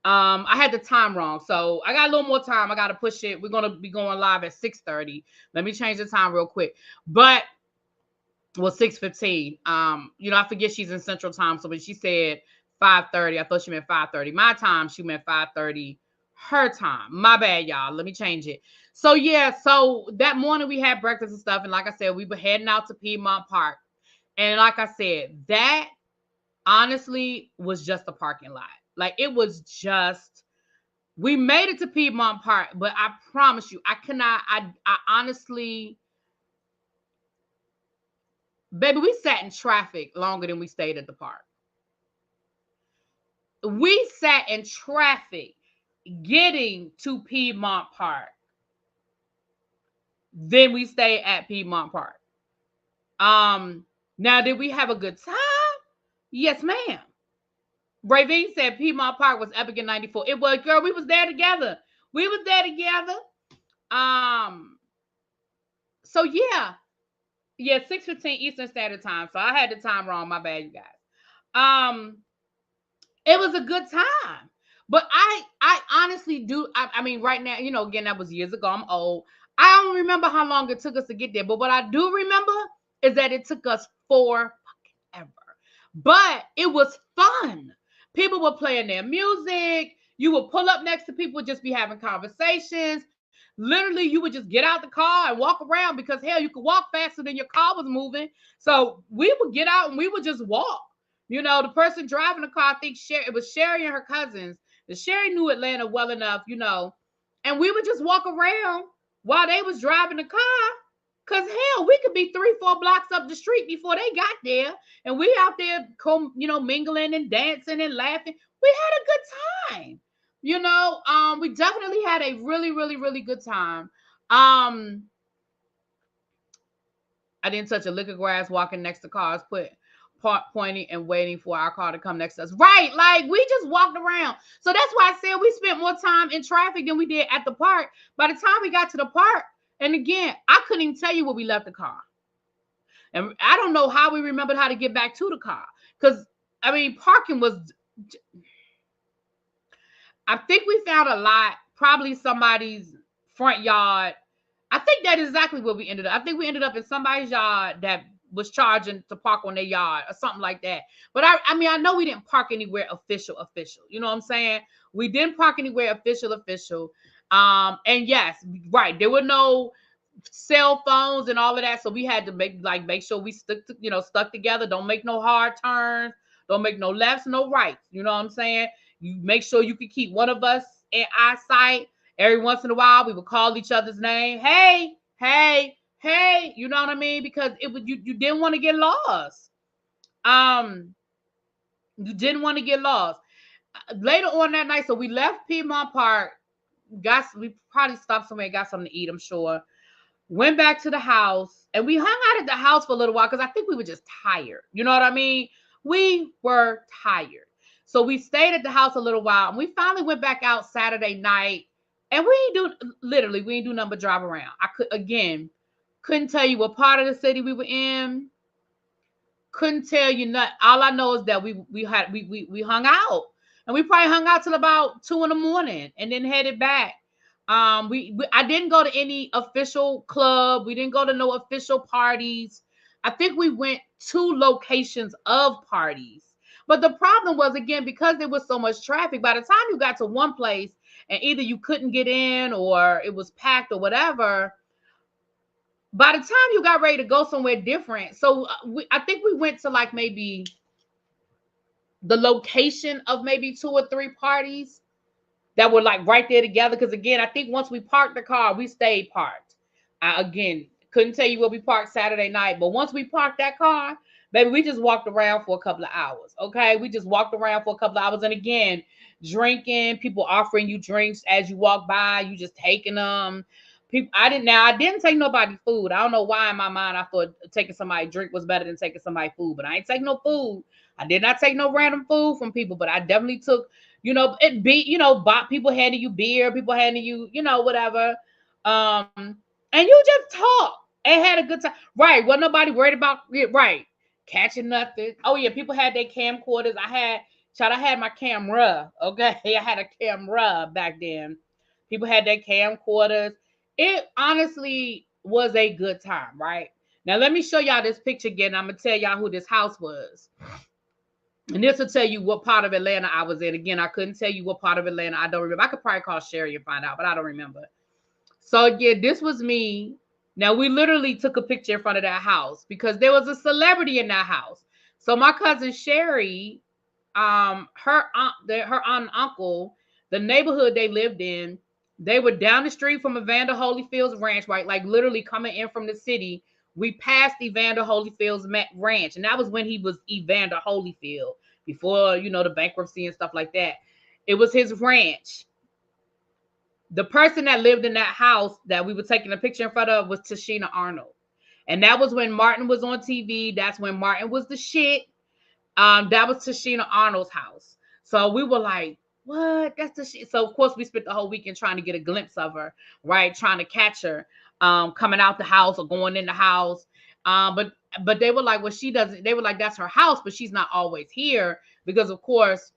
I had the time wrong, so I got a little more time. I got to push it. We're gonna be going live at 6:30. Let me change the time real quick. But 6:15. I forget she's in Central Time, so when she said 5:30, I thought she meant 5:30 my time. She meant 5:30 her time. My bad, y'all. Let me change it. So yeah, so that morning we had breakfast and stuff, and like I said, we were heading out to Piedmont Park, and like I said, that honestly was just a parking lot. Like it was just. We made it to Piedmont Park, but I promise you, I cannot. I honestly. Baby, we sat in traffic longer than we stayed at the park. We sat in traffic getting to Piedmont Park. Then we stayed at Piedmont Park. Now did we have a good time? Yes, ma'am. Bravine said Piedmont Park was epic in 94. It was, girl, we was there together. So yeah. Yeah, 6:15 Eastern Standard Time. So I had the time wrong. My bad, you guys. It was a good time. But I honestly do. I mean, right now, again, that was years ago. I'm old. I don't remember how long it took us to get there. But what I do remember is that it took us forever. But it was fun. People were playing their music. You would pull up next to people, just be having conversations. Literally, you would just get out the car and walk around because, hell, you could walk faster than your car was moving. So we would get out and we would just walk. The person driving the car, I think it was Sherry and her cousins. The Sherry knew Atlanta well enough, and we would just walk around while they was driving the car. Because, hell, we could be 3-4 blocks up the street before they got there. And we out there, mingling and dancing and laughing. We had a good time. We definitely had a really, really, really good time. I didn't touch a lick of grass walking next to cars, pointing and waiting for our car to come next to us. Right. Like, we just walked around. So that's why I said we spent more time in traffic than we did at the park. By the time we got to the park, and again, I couldn't even tell you where we left the car. And I don't know how we remembered how to get back to the car. Because, I mean, parking was... I think we found a lot, probably somebody's front yard. I think that is exactly where we ended up. I think we ended up in somebody's yard that was charging to park on their yard or something like that. But I mean, I know we didn't park anywhere official. You know what I'm saying? We didn't park anywhere official. And yes, right. There were no cell phones and all of that. So we had to make sure we stuck together. Don't make no hard turns. Don't make no lefts, no rights. You know what I'm saying? You make sure you can keep one of us in eyesight. Every once in a while, we would call each other's name. Hey, you know what I mean? Because you didn't want to get lost. You didn't want to get lost. Later on that night, so we left Piedmont Park. We probably stopped somewhere and got something to eat, I'm sure. Went back to the house, and we hung out at the house for a little while because I think we were just tired. You know what I mean? We were tired. So we stayed at the house a little while, and we finally went back out Saturday night, and we ain't do nothing but drive around. Couldn't tell you what part of the city we were in. Couldn't tell you nothing. All I know is that we hung out, and we probably hung out till about 2 a.m. and then headed back. I didn't go to any official club. We didn't go to no official parties. I think we went to locations of parties. But the problem was, again, because there was so much traffic, by the time you got to one place and either you couldn't get in or it was packed or whatever, by the time you got ready to go somewhere different. So I think we went to like maybe the location of maybe 2 or 3 parties that were like right there together. Because again, I think once we parked the car, we stayed parked. Again, couldn't tell you where we parked Saturday night, but once we parked that car, baby, we just walked around for a couple of hours. Okay, we just walked around for a couple of hours, and again, drinking, people offering you drinks as you walk by, you just taking them. I didn't take nobody food. I don't know why in my mind I thought taking somebody drink was better than taking somebody food, but I ain't taking no food. I did not take no random food from people, but I definitely took, people handing you beer, people handing you, whatever. And you just talk. and had a good time. Right. Wasn't nobody worried about it. Right. Catching nothing. Oh, yeah. People had their camcorders. I had my camera. Okay. I had a camera back then. People had their camcorders. It honestly was a good time, right? Now, let me show y'all this picture again. I'm going to tell y'all who this house was. And this will tell you what part of Atlanta I was in. Again, I couldn't tell you what part of Atlanta. I don't remember. I could probably call Sherry and find out, but I don't remember. So again, this was me. Now, we literally took a picture in front of that house because there was a celebrity in that house. So my cousin Sherry, her aunt and uncle, the neighborhood they lived in, they were down the street from Evander Holyfield's ranch, right? Like literally coming in from the city. We passed Evander Holyfield's ranch, and that was when he was Evander Holyfield, before, the bankruptcy and stuff like that. It was his ranch. The person that lived in that house that we were taking a picture in front of was Tashina Arnold. And that was when Martin was on TV. That's when Martin was the shit. That was Tashina Arnold's house. So we were like, what? That's the shit. So of course we spent the whole weekend trying to get a glimpse of her, right? Trying to catch her coming out the house or going in the house. But they were like, well, she doesn't, they were like, that's her house, but she's not always here because of course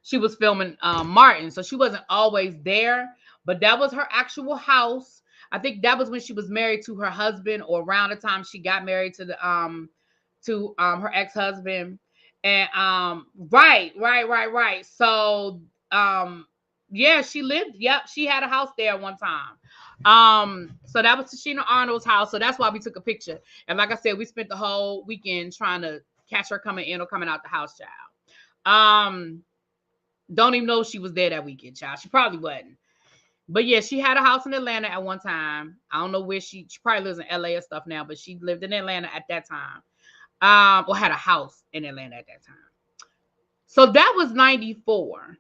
she was filming Martin, so she wasn't always there, but that was her actual house. I think that was when she was married to her husband, or around the time she got married to her ex-husband. And right. So yeah, she lived, she had a house there one time. So that was Tashina Arnold's house. So that's why we took a picture. And like I said, we spent the whole weekend trying to catch her coming in or coming out the house, child. Don't even know if she was there that weekend, child. She probably wasn't. But yeah, she had a house in Atlanta at one time. I don't know where she probably lives in LA or stuff now, but she lived in Atlanta at that time. Or had a house in Atlanta at that time. So that was 94.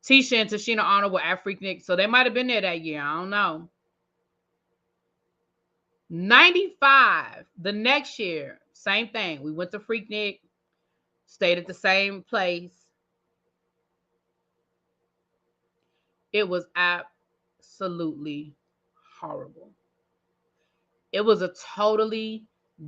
Tisha and Tashina Arnold were at FreakNik, so they might have been there that year. I don't know. 95, the next year, same thing. We went to FreakNik, stayed at the same place. It was absolutely horrible. It was a totally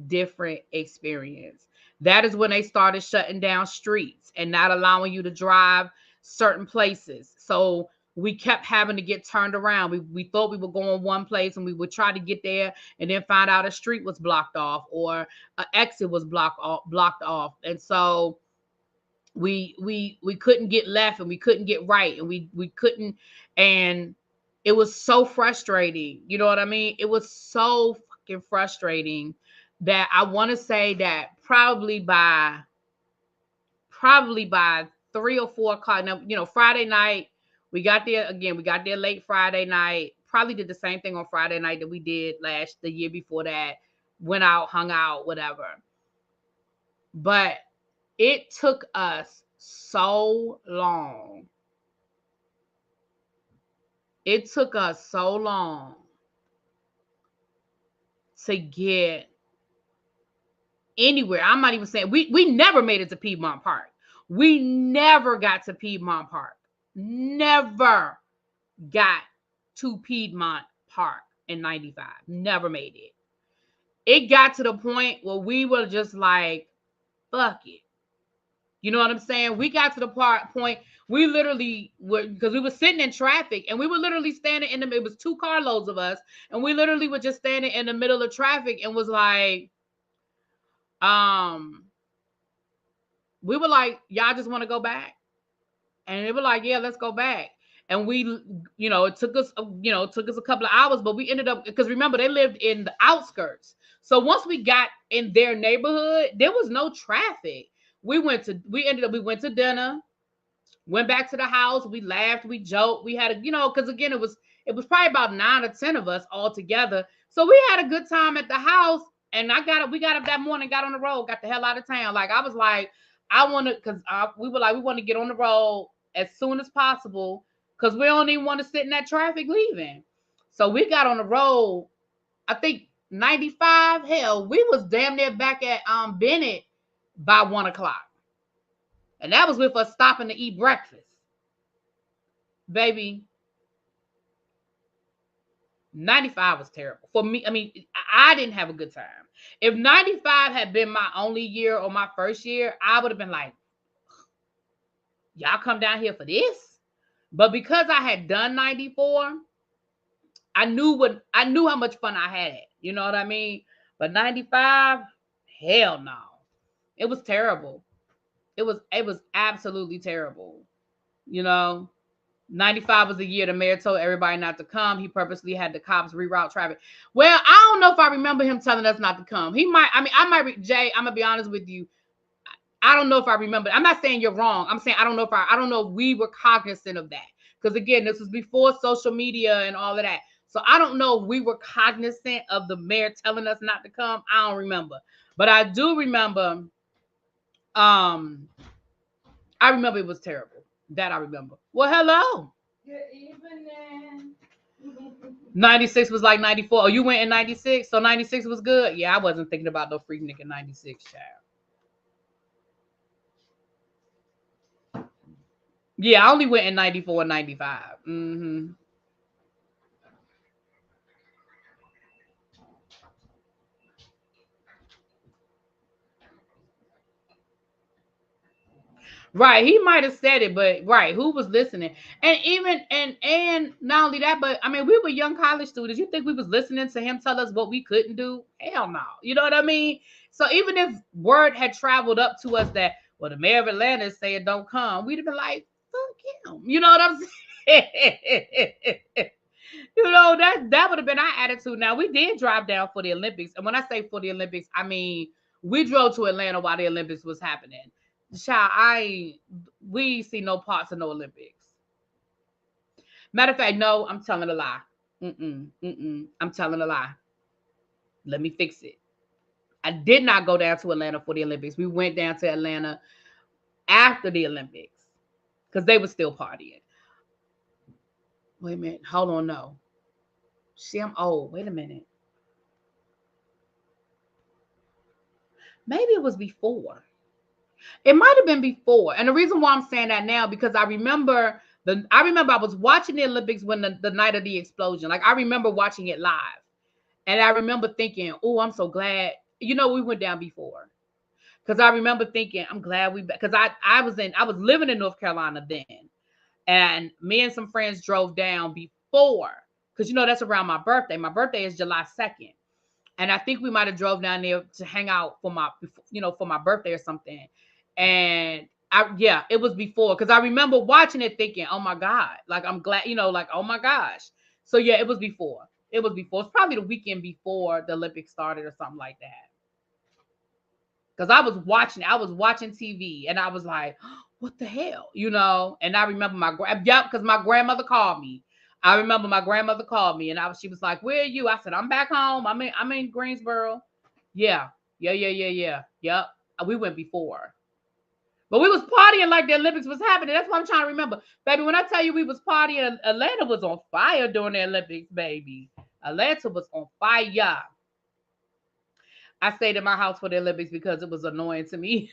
different experience. That is when they started shutting down streets and not allowing you to drive certain places. So we kept having to get turned around. We thought we were going one place and we would try to get there and then find out a street was blocked off or an exit was blocked off. And so we couldn't get left and we couldn't get right, and we couldn't, and it was so frustrating. You know what I mean? It was so fucking frustrating that I want to say that probably by 3 or 4 o'clock. Now, Friday night, we got there late Friday night. Probably did the same thing on Friday night that we did the year before that. Went out, hung out, whatever. But it took us so long. It took us so long to get anywhere. I'm not even saying we never made it to Piedmont Park. We never got to Piedmont Park. Never got to Piedmont Park in 95. Never made it. It got to the point where we were just like, fuck it. You know what I'm saying? We got to the point we literally were, because we were sitting in traffic and we were literally standing it was 2 carloads of us, and we literally were just standing in the middle of traffic and was like, we were like, y'all just want to go back? And they were like, yeah, let's go back. And we, it took us a couple of hours, but we ended up, because remember, they lived in the outskirts. So once we got in their neighborhood, there was no traffic. We went to dinner, went back to the house. We laughed, we joked. We had because again, it was probably about 9 or 10 of us all together. So we had a good time at the house. And we got up that morning, got on the road, got the hell out of town. Like, I was like, we were like, we want to get on the road as soon as possible because we don't even want to sit in that traffic leaving. So we got on the road. I think 95. Hell, we was damn near back at Bennett by 1 o'clock. And that was with us stopping to eat breakfast. Baby, 95 was terrible for me. I mean, I didn't have a good time. If 95 had been my only year or my first year, I would have been like, y'all come down here for this. But because I had done 94, I knew how much fun I had. You know what I mean? But 95, hell no. It was terrible. It was absolutely terrible. You know, 95 was the year the mayor told everybody not to come. He purposely had the cops reroute traffic. Well, I don't know if I remember him telling us not to come. He might, Jay, I'm gonna be honest with you. I don't know if I remember. I'm not saying you're wrong. I'm saying I don't know if we were cognizant of that. Because again, this was before social media and all of that. So I don't know if we were cognizant of the mayor telling us not to come. I don't remember. But I do remember, I remember it was terrible. That I remember. Well, hello. Good evening. 96 was like 94. Oh, you went in 96? So 96 was good? Yeah, I wasn't thinking about no FreakNik in 96, child. Yeah, I only went in 94 and 95. Mm-hmm. Right, he might have said it, but right, who was listening? And even and not only that, but I mean, we were young college students. You think we was listening to him tell us what we couldn't do? Hell no. You know what I mean? So even if word had traveled up to us that, well, the mayor of Atlanta is saying don't come, we'd have been like, fuck him. You know what I'm saying? You know, that would have been our attitude. Now, we did drive down for the Olympics. And when I say for the Olympics, I mean we drove to Atlanta while the Olympics was happening. Child, we see no parts of no Olympics. Matter of fact, no, I'm telling a lie. I'm telling a lie. Let me fix it. I did not go down to Atlanta for the Olympics. We went down to Atlanta after the Olympics because they were still partying. Wait a minute. Hold on. No. See, I'm old. Wait a minute. Maybe it was before. It might have been before. And the reason why I'm saying that now, because I remember I was watching the Olympics when the night of the explosion. Like I remember watching it live. And I remember thinking, oh, I'm so glad. You know, we went down before. Because I remember thinking, I'm glad because I was living in North Carolina then. And me and some friends drove down before. Because you know, that's around my birthday. My birthday is July 2nd. And I think we might have drove down there to hang out for my birthday or something. And it was before because I remember watching it thinking, oh my God, like I'm glad, like, oh my gosh. So yeah, it was before. It was before. It's probably the weekend before the Olympics started or something like that. Because I was watching TV and I was like, oh, what the hell? And I remember because my grandmother called me. I remember my grandmother called me and she was like, where are you? I said, I'm back home. I'm in Greensboro. Yeah. Yep. We went before. But we was partying like the Olympics was happening. That's what I'm trying to remember. Baby, when I tell you we was partying, Atlanta was on fire during the Olympics, baby. Atlanta was on fire. I stayed in my house for the Olympics because it was annoying to me.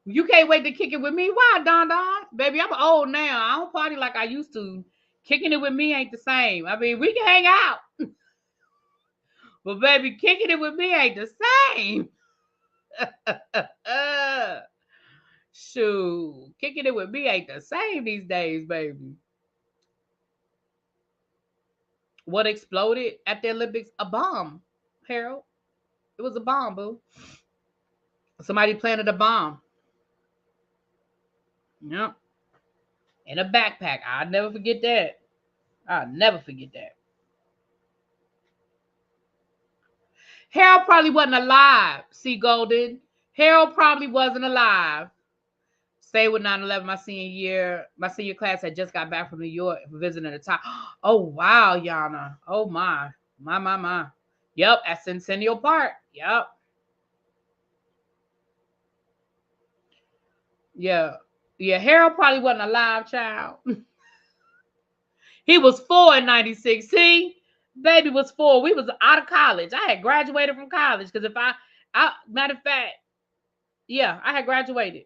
You can't wait to kick it with me. Why, Don? Baby, I'm old now. I don't party like I used to. Kicking it with me ain't the same. I mean, we can hang out. But baby, kicking it with me ain't the same. Shoot, kicking it with me ain't the same these days, baby. What exploded at the Olympics? A bomb, Harold. It was a bomb, boo. Somebody planted a bomb. Yep. In a backpack. I'll never forget that. Harold probably wasn't alive. See, Golden. Harold probably wasn't alive. Stay with 9/11 my senior class had just got back from New York visiting the top. Oh wow, Yana. Oh my. Yep, at Centennial Park. Yep. Yeah. Yeah, Harold probably wasn't alive, child. He was 4 in 96. See? Baby was 4. We was out of college. I had graduated from college. Because if I matter of fact, yeah, I had graduated.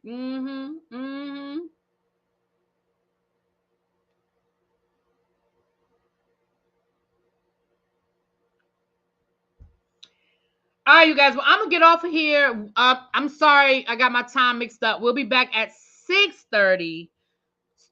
All right, you guys. Well, I'm gonna get off of here. I'm sorry, I got my time mixed up. We'll be back at 6:30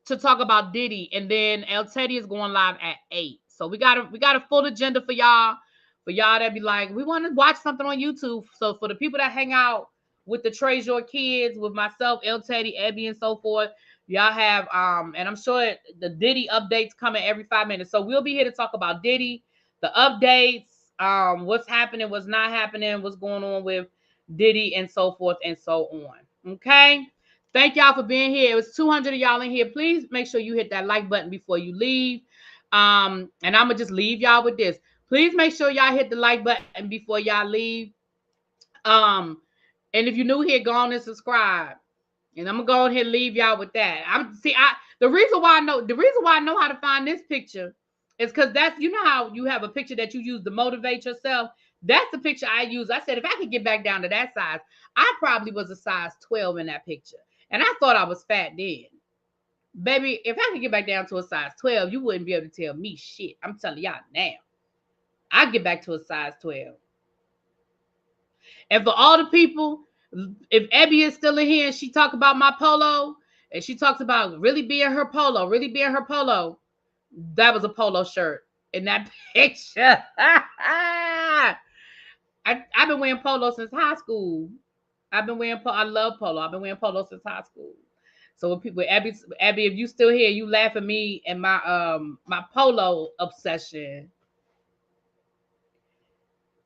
to talk about Diddy, and then El Teddy is going live at 8. So we got a full agenda for y'all. For y'all that be like, we want to watch something on YouTube. So for the people that hang out with the Treasure kids, with myself, El Teddy, Ebby, and so forth, y'all have and I'm sure the Diddy updates coming every 5 minutes. So we'll be here to talk about Diddy, the updates, what's happening, what's not happening, what's going on with Diddy, and so forth and so on. Okay. Thank y'all for being here. It was 200 of y'all in here. Please make sure you hit that like button before you leave. And I'm gonna just leave y'all with this. Please make sure y'all hit the like button before y'all leave. Um, and if you're new here, go on and subscribe. And I'm gonna go ahead and leave y'all with that. The reason why I know how to find this picture is because that's, you know how you have a picture that you use to motivate yourself. That's the picture I use. I said if I could get back down to that size, I probably was a size 12 in that picture. And I thought I was fat then. Baby, if I could get back down to a size 12, you wouldn't be able to tell me shit. I'm telling y'all now. I'd get back to a size 12. And for all the people, if Abby is still in here and she talk about my polo, and she talks about really being her polo, that was a polo shirt in that picture. I've been wearing polo since high school. I love polo. I've been wearing polo since high school. So when people, Abby, if you still here, you laugh at me and my polo obsession.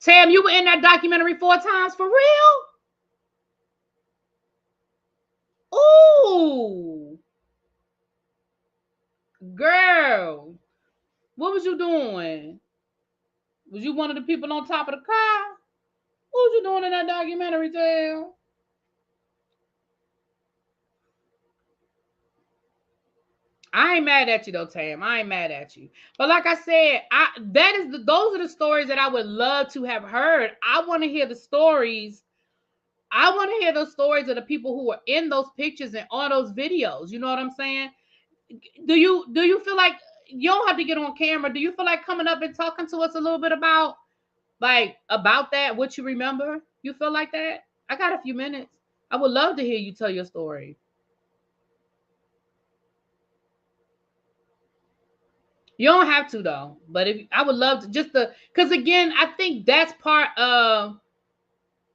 Tam, you were in that documentary 4 times for real? Ooh, girl, what was you doing? Was you one of the people on top of the car? What was you doing in that documentary, Tam? I ain't mad at you though, Tam. I ain't mad at you. But like I said, those are the stories that I would love to have heard. I want to hear the stories. I want to hear those stories of the people who were in those pictures and on those videos. You know what I'm saying? Do you feel like you don't have to get on camera? Do you feel like coming up and talking to us a little bit about that, what you remember? You feel like that? I got a few minutes. I would love to hear you tell your story. You don't have to though, but if I would love to because again, I think that's part of.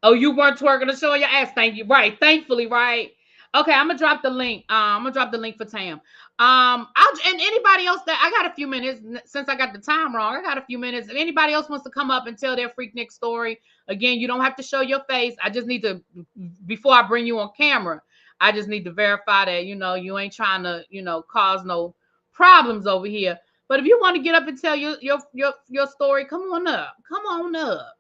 Oh, you weren't twerking to show your ass. Thank you. Right. Thankfully, right. Okay, I'm gonna drop the link. I'm gonna drop the link for Tam. And anybody else that I got a few minutes since I got the time wrong. I got a few minutes. If anybody else wants to come up and tell their FreakNik story, again, you don't have to show your face. I just need to, before I bring you on camera, I just need to verify that you ain't trying to cause no problems over here. But if you want to get up and tell your story, come on up. Come on up.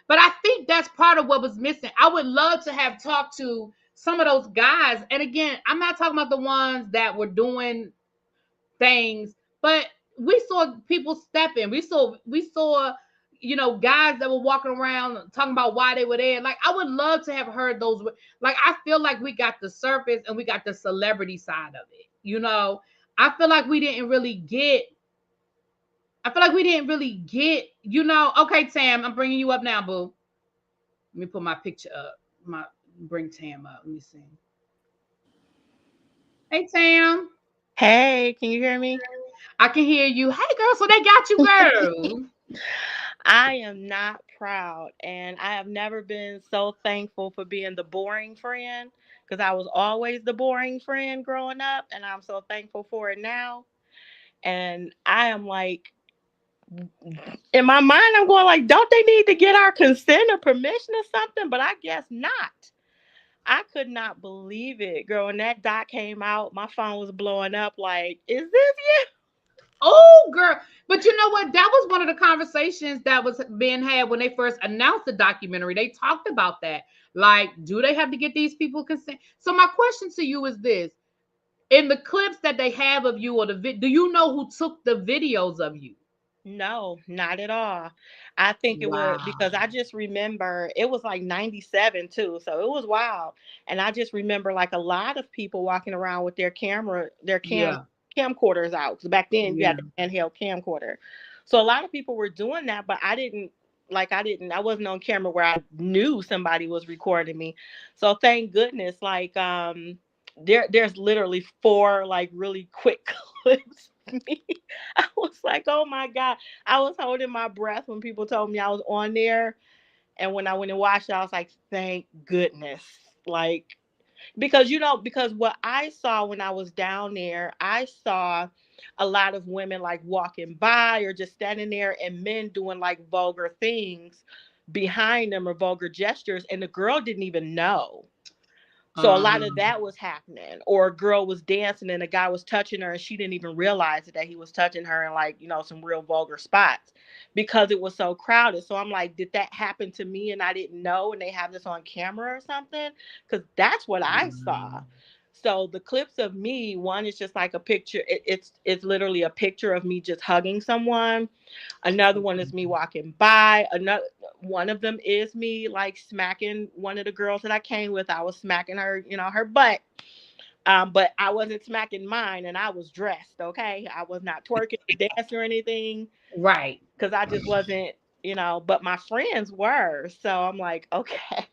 But I think that's part of what was missing. I would love to have talked to some of those guys. And again, I'm not talking about the ones that were doing things, but we saw people stepping. We saw guys that were walking around talking about why they were there. Like, I would love to have heard those. Like, I feel like we got the surface and we got the celebrity side of it. I feel like we didn't really get. Okay, Tam, I'm bringing you up now, boo. Let me put my picture up. Bring Tam up. Let me see. Hey, Tam. Hey, can you hear me? I can hear you. Hey, girl. So they got you, girl. I am not proud, and I have never been so thankful for being the boring friend because I was always the boring friend growing up, and I'm so thankful for it now. And I am like, in my mind, I'm going like, don't they need to get our consent or permission or something? But I guess not. I could not believe it, girl. When that doc came out, my phone was blowing up like, is this you? Oh, girl. But you know what? That was one of the conversations that was being had when they first announced the documentary. They talked about that. Like, do they have to get these people consent? So my question to you is this. In the clips that they have of you, or do you know who took the videos of you? No, not at all. I think it was because Wow. I just remember it was like 97 too. So it was wild. And I just remember like a lot of people walking around with their Yeah. camcorders out. Because back then you Yeah. had the handheld camcorder. So a lot of people were doing that, but I didn't like I wasn't on camera where I knew somebody was recording me. So thank goodness, like there's literally 4 like really quick clips of me. I was like, oh my God. I was holding my breath when people told me I was on there. And when I went and watched it, I was like, thank goodness. Like, because what I saw when I was down there, I saw a lot of women like walking by or just standing there, and men doing like vulgar things behind them or vulgar gestures, and the girl didn't even know. So a lot of that was happening. Or a girl was dancing and a guy was touching her and she didn't even realize that he was touching her in, like, some real vulgar spots because it was so crowded. So I'm like, did that happen to me and I didn't know, and they have this on camera or something? Because that's what I saw. So the clips of me, one is just like a picture. It's literally a picture of me just hugging someone. Another one is me walking by. Another one of them is me like smacking one of the girls that I came with. I was smacking her, her butt. But I wasn't smacking mine, and I was dressed. Okay, I was not twerking or dancing or anything, Right. because I just wasn't. But my friends were. So I'm like, okay.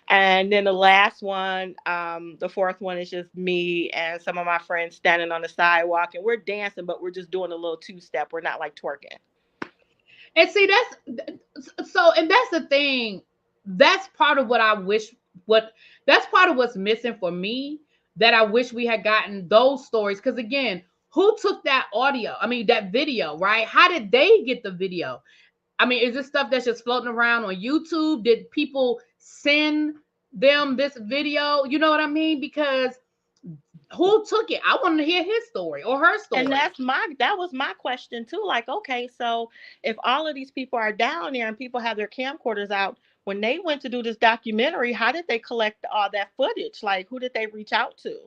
And then the last one, the fourth one, is just me and some of my friends standing on the sidewalk, and we're dancing, but we're just doing a little 2-step. We're not like twerking. And see, and that's the thing. That's part of what I wish. That's part of what's missing for me. That I wish we had gotten those stories. Because again, who took that audio? I mean, that video, right? How did they get the video? I mean, is this stuff that's just floating around on YouTube? Did people send them this video? You know what I mean? Because who took it? I want to hear his story or her story. And that was my question too. Like, okay, so if all of these people are down there and people have their camcorders out, when they went to do this documentary, how did they collect all that footage? Like, who did they reach out to?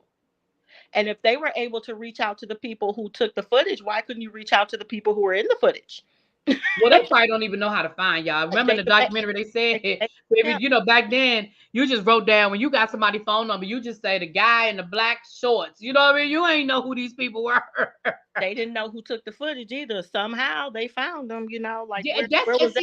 And if they were able to reach out to the people who took the footage, why couldn't you reach out to the people who were in the footage? Well, they probably don't even know how to find y'all. Remember in the documentary, they said, baby, back then, you just wrote down when you got somebody's phone number, you just say the guy in the black shorts. You know what I mean? You ain't know who these people were. They didn't know who took the footage either. Somehow they found them, like, Yeah, where was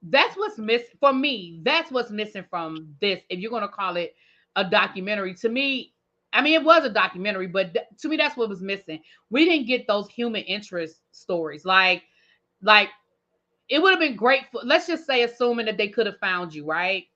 that's what's missing for me. That's what's missing from this. If you're gonna call it a documentary, to me, I mean, it was a documentary, but to me, that's what was missing. We didn't get those human interest stories. Like it would have been great for, let's just say, assuming that they could have found you, right?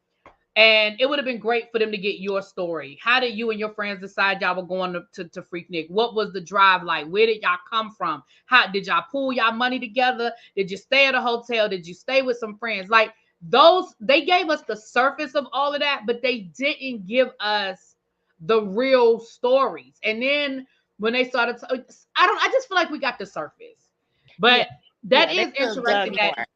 And it would have been great for them to get your story. How did you and your friends decide y'all were going to FreakNik? What was the drive like? Where did y'all come from? How did y'all pool y'all money together? Did you stay at a hotel? Did you stay with some friends? Like those, they gave us the surface of all of that, but they didn't give us the real stories. And then when they started, I just feel like we got the surface. But that is interesting that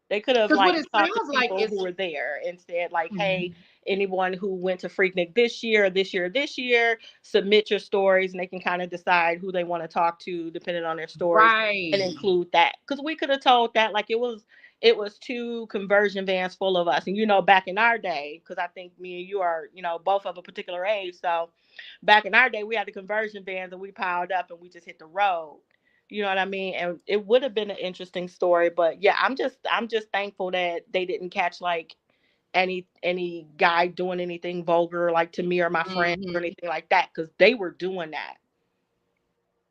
they could have like talked to people like who were there and said like, hey, anyone who went to FreakNik this year, submit your stories, and they can kind of decide who they want to talk to depending on their stories, right, and include that. Because we could have told that like it was 2 conversion vans full of us. And back in our day, because I think me and you are, both of a particular age. So back in our day, we had the conversion vans and we piled up and we just hit the road. You know what I mean? And it would have been an interesting story. But yeah, I'm just thankful that they didn't catch like any guy doing anything vulgar like to me or my friends or anything like that, because they were doing that.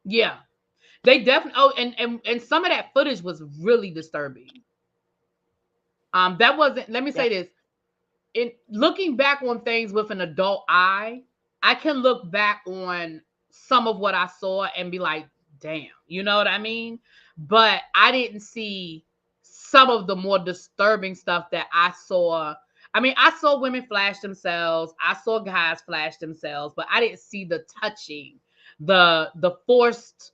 Yeah, they definitely. Oh, and some of that footage was really disturbing. That wasn't. Let me say this. In looking back on things with an adult eye, I can look back on some of what I saw and be like, damn, you know what I mean? But I didn't see some of the more disturbing stuff that I saw. I mean, I saw women flash themselves. I saw guys flash themselves, but I didn't see the touching, the forced,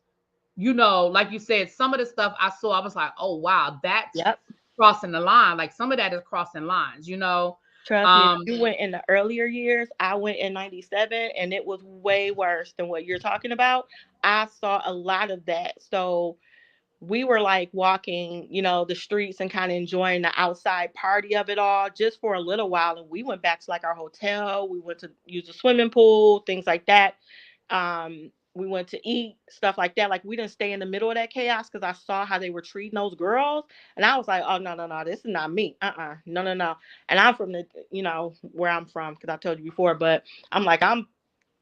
like you said, some of the stuff I saw, I was like, oh wow, that's crossing the line. Like some of that is crossing lines, Trust me, you went in the earlier years. I went in 97 and it was way worse than what you're talking about. I saw a lot of that. So we were like walking, the streets and kind of enjoying the outside party of it all just for a little while. And we went back to like our hotel. We went to use the swimming pool, things like that. We went to eat, stuff like that. Like we didn't stay in the middle of that chaos because I saw how they were treating those girls, and I was like, oh no, no, no, this is not me. No, no, no. And I'm from the, where I'm from, because I told you before, but I'm like, I'm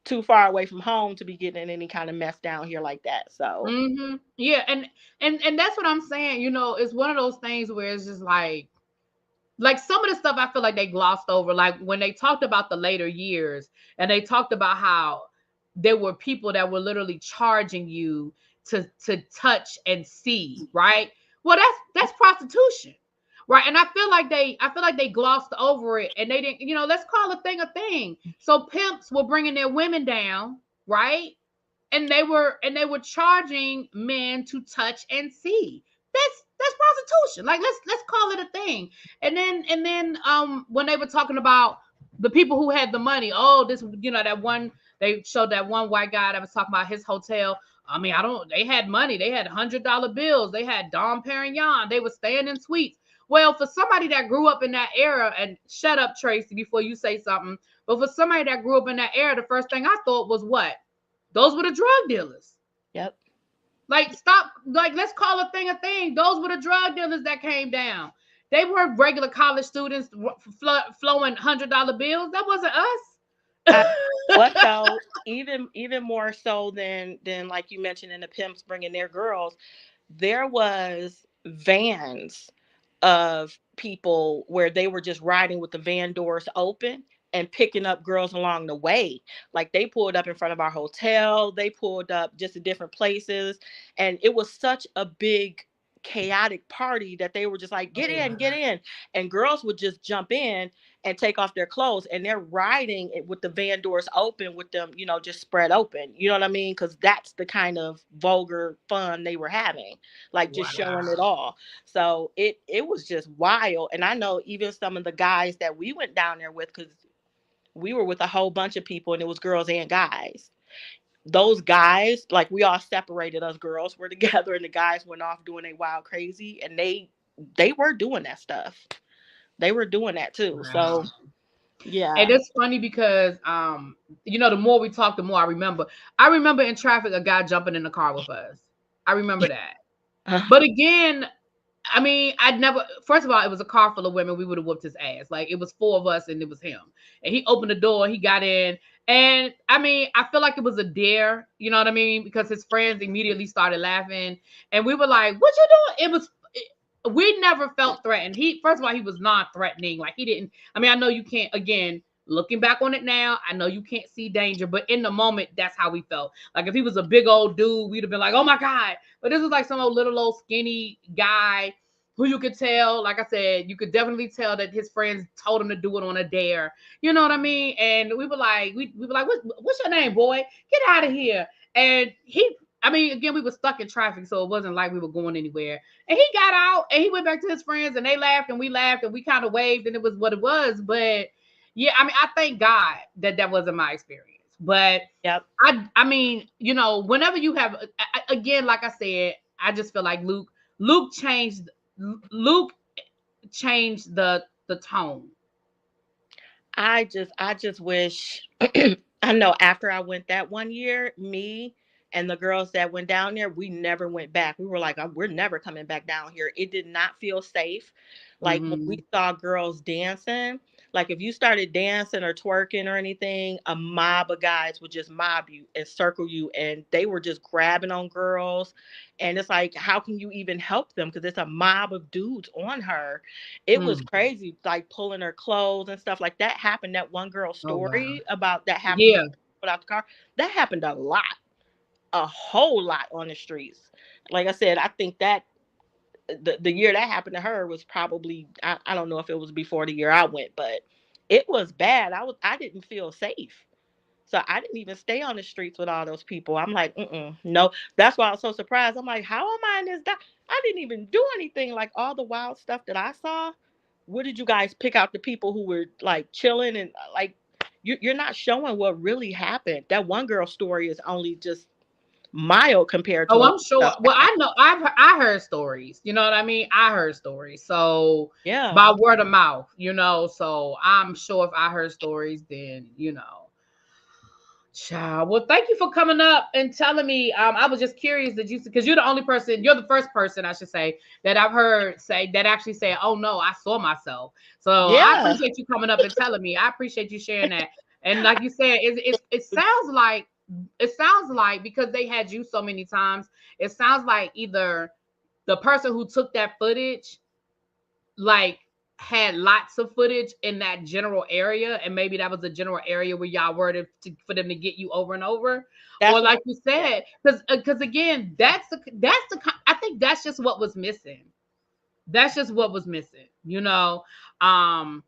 too far away from home to be getting in any kind of mess down here like that. So Yeah, and that's what I'm saying. It's one of those things where it's just like some of the stuff I feel like they glossed over, like when they talked about the later years and they talked about how there were people that were literally charging you to touch and see, right? Well, that's prostitution, right? And I feel like they glossed over it and they didn't, let's call a thing. So pimps were bringing their women down, right? And they were charging men to touch and see. That's prostitution. Like let's call it a thing. And then when they were talking about the people who had the money, oh, this, that one, they showed that one white guy that was talking about his hotel. I mean, they had money. They had $100 bills. They had Dom Perignon. They were staying in suites. Well, for somebody that grew up in that era, and shut up, Tracy, before you say something, but for somebody that grew up in that era, the first thing I thought was what? Those were the drug dealers. Yep. Like, stop. Like, let's call a thing. Those were the drug dealers that came down. They were regular college students flowing $100 bills. That wasn't us. What though? Even more so than like you mentioned in the pimps bringing their girls, there was vans of people where they were just riding with the van doors open and picking up girls along the way. Like they pulled up in front of our hotel, they pulled up just at different places, and it was such a big chaotic party that they were just like, get in, and girls would just jump in and take off their clothes, and they're riding it with the van doors open, with them, just spread open. You know what I mean? Because that's the kind of vulgar fun they were having, like just showing it all. So it was just wild. And I know even some of the guys that we went down there with, because we were with a whole bunch of people, and it was girls and guys. Those guys, like we all separated, us girls were together, and the guys went off doing a wild crazy, and they were doing that stuff. They were doing that too. Wow. So yeah. And it's funny because the more we talk, the more I remember. I remember in traffic a guy jumping in the car with us. I remember that. But again, I mean, first of all, it was a car full of women. We would have whooped his ass. Like, it was 4 of us and it was him. And he opened the door, he got in. And I mean, I feel like it was a dare, you know what I mean? Because his friends immediately started laughing. And we were like, what you doing? We never felt threatened. First of all, he was non-threatening. Like, he didn't, I mean, I know you can't, again, looking back on it now, I know you can't see danger, but in the moment, that's how we felt. Like, if he was a big old dude, we'd have been like, oh my God. But this was like some old little old skinny guy who you could tell, like I said, you could definitely tell that his friends told him to do it on a dare. You know what I mean? And we were like, what's your name, boy? Get out of here. And again, we were stuck in traffic, so it wasn't like we were going anywhere. And he got out and he went back to his friends, and they laughed and we laughed and we kind of waved, and it was what it was. But yeah, I mean, I thank God that wasn't my experience. But yep. I mean, whenever you have, again, like I said, I just feel like Luke changed the tone. I just wish I know after I went that one year, me and the girls that went down there, we never went back. We were like, we're never coming back down here. It did not feel safe. Like when we saw girls dancing, like if you started dancing or twerking or anything, a mob of guys would just mob you and circle you, and they were just grabbing on girls. And it's like, how can you even help them? Because it's a mob of dudes on her. It was crazy, like pulling her clothes and stuff like that. Happened. That one girl story about that happened. Yeah. Put out the car. That happened a whole lot on the streets. Like I said, I think that the year that happened to her was probably, I don't know if it was before the year I went, but it was bad. I didn't feel safe. So I didn't even stay on the streets with all those people. I'm like, no. That's why I was so surprised. I'm like, how am I in this? I didn't even do anything. Like all the wild stuff that I saw. Where did you guys pick out the people who were like chilling and like, you're not showing what really happened. That one girl's story is only just mild compared to. Oh, I'm sure. Well, I know I heard stories. You know what I mean? I heard stories. So yeah, by word of mouth, so I'm sure if I heard stories, then Child. Well, thank you for coming up and telling me. I was just curious that because you're the only person, you're the first person, I should say, that I've heard say that actually say, "Oh no, I saw myself." So I Yeah. appreciate you coming up and telling me. I appreciate you sharing that. And like you said, it sounds like because they had you so many times, it sounds like either the person who took that footage like had lots of footage in that general area, and maybe that was the general area where y'all were for them to get you over and over, or That's what like you said, because again, I think that's just what was missing. That's just what was missing, you know. Um,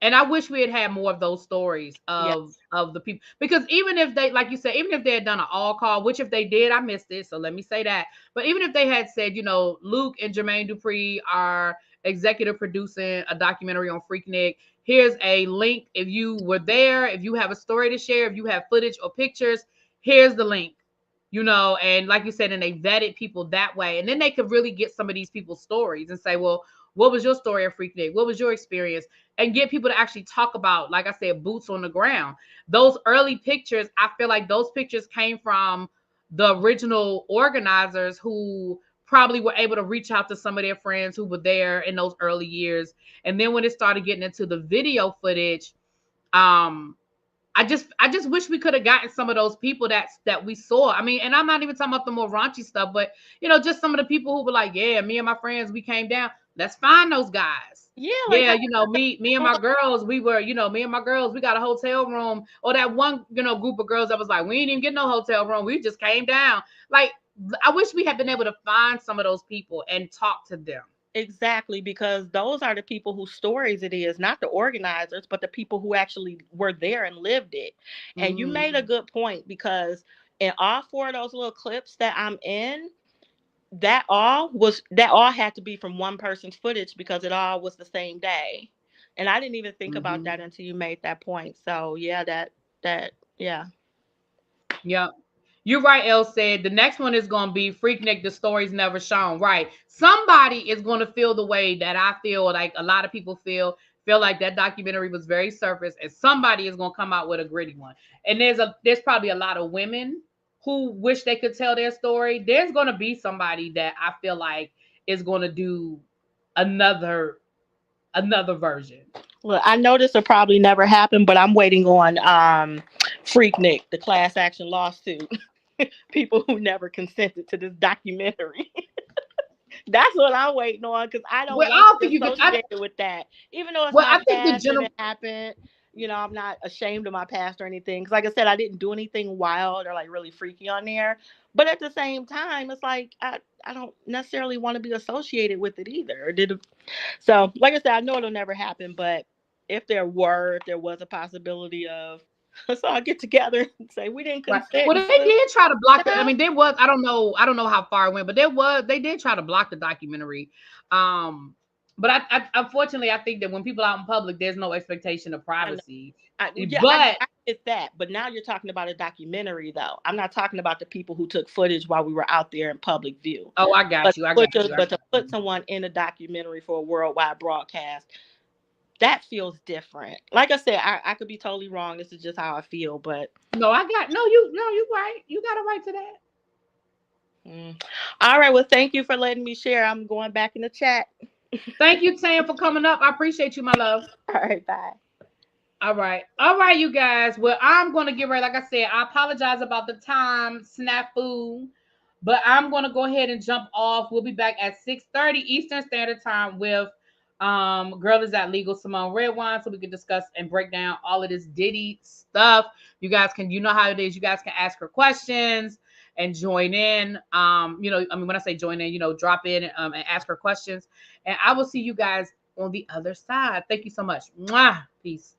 and I wish we had had more of those stories yes. of the people, because even if they, like you said, even if they had done an all call, which if they did, I missed it, so let me say that. But even if they had said, you know, Luke and Jermaine Dupree are executive producing a documentary on FreakNik. Here's a link. If you were there, if you have a story to share, if you have footage or pictures, here's the link. You know, and like you said, and they vetted people that way, and then they could really get some of these people's stories and say, well, what was your story at FreakNik? What was your experience? And get people to actually talk about, like I said, boots on the ground. Those early pictures, I feel like those pictures came from the original organizers who probably were able to reach out to some of their friends who were there in those early years. And then when it started getting into the video footage, um, I just wish we could have gotten some of those people that we saw. I mean, and I'm not even talking about the more raunchy stuff, but you know, just some of the people who were like, yeah, me and my friends, we came down. Let's find those guys. Yeah, like Yeah, you know, me and my girls, we were, you know, me and my girls, we got a hotel room. Or that one, you know, group of girls that was like, we didn't even get no hotel room. We just came down. Like, I wish we had been able to find some of those people and talk to them. exactly, because those are the people whose stories it is, not the organizers, but the people who actually were there and lived it. And you made a Mm-hmm. good point, because in all four of those little clips that I'm in, that all had to be from one person's footage, because it all was the same day. And I didn't even think about Mm-hmm. that until you made that point. So yeah, that yeah. Yep. You're right, Elle said. The next one is going to be FreakNik, the stories never shown. Right. Somebody is going to feel the way that I feel, like a lot of people feel like that documentary was very surface, and somebody is going to come out with a gritty one. And there's probably a lot of women who wish they could tell their story. There's going to be somebody that I feel like is going to do another version. Well, I know this will probably never happen, but I'm waiting on FreakNik, the class action lawsuit. People who never consented to this documentary. That's what I'm waiting on, because I don't Well, I want don't to think be you could. associated with that. Even though it's Well, my I think the past and general. it happened, I'm not ashamed of my past or anything. Because, like I said, I didn't do anything wild or like really freaky on there. But at the same time, it's like I don't necessarily want to be associated with it either. So, like I said, I know it'll never happen. But if there was a possibility of, let's all get together and say we didn't Right. consent Well, and they sue did try to block it. I them. mean, there was. I don't know how far it went, but they did try to block the documentary. Um, but I unfortunately, I think that when people out in public, there's no expectation of I know. privacy. Yeah, But I get that, but now you're talking about a documentary, though. I'm not talking about the people who took footage while we were out there in public view. oh, I But got you. I got but you. to, I but got to put you. someone in a documentary for a worldwide broadcast, that feels different. Like I said, I could be totally wrong. This is just how I feel, but No, I got no. You right. You got a right to that. mm. All right. Well, thank you for letting me share. I'm going back in the chat. Thank you, Tam, for coming up. I appreciate you, my love. All right. Bye. All right, you guys. Well, I'm gonna get ready. Like I said, I apologize about the time snafu, but I'm gonna go ahead and jump off. We'll be back at 6:30 Eastern Standard Time with Girl Is That Legal, Simone Redwine, so we can discuss and break down all of this Diddy stuff. You guys can, you know how it is. You guys can ask her questions and join in. I mean, when I say join in, drop in and ask her questions. And I will see you guys on the other side. Thank you so much. Mwah. Peace.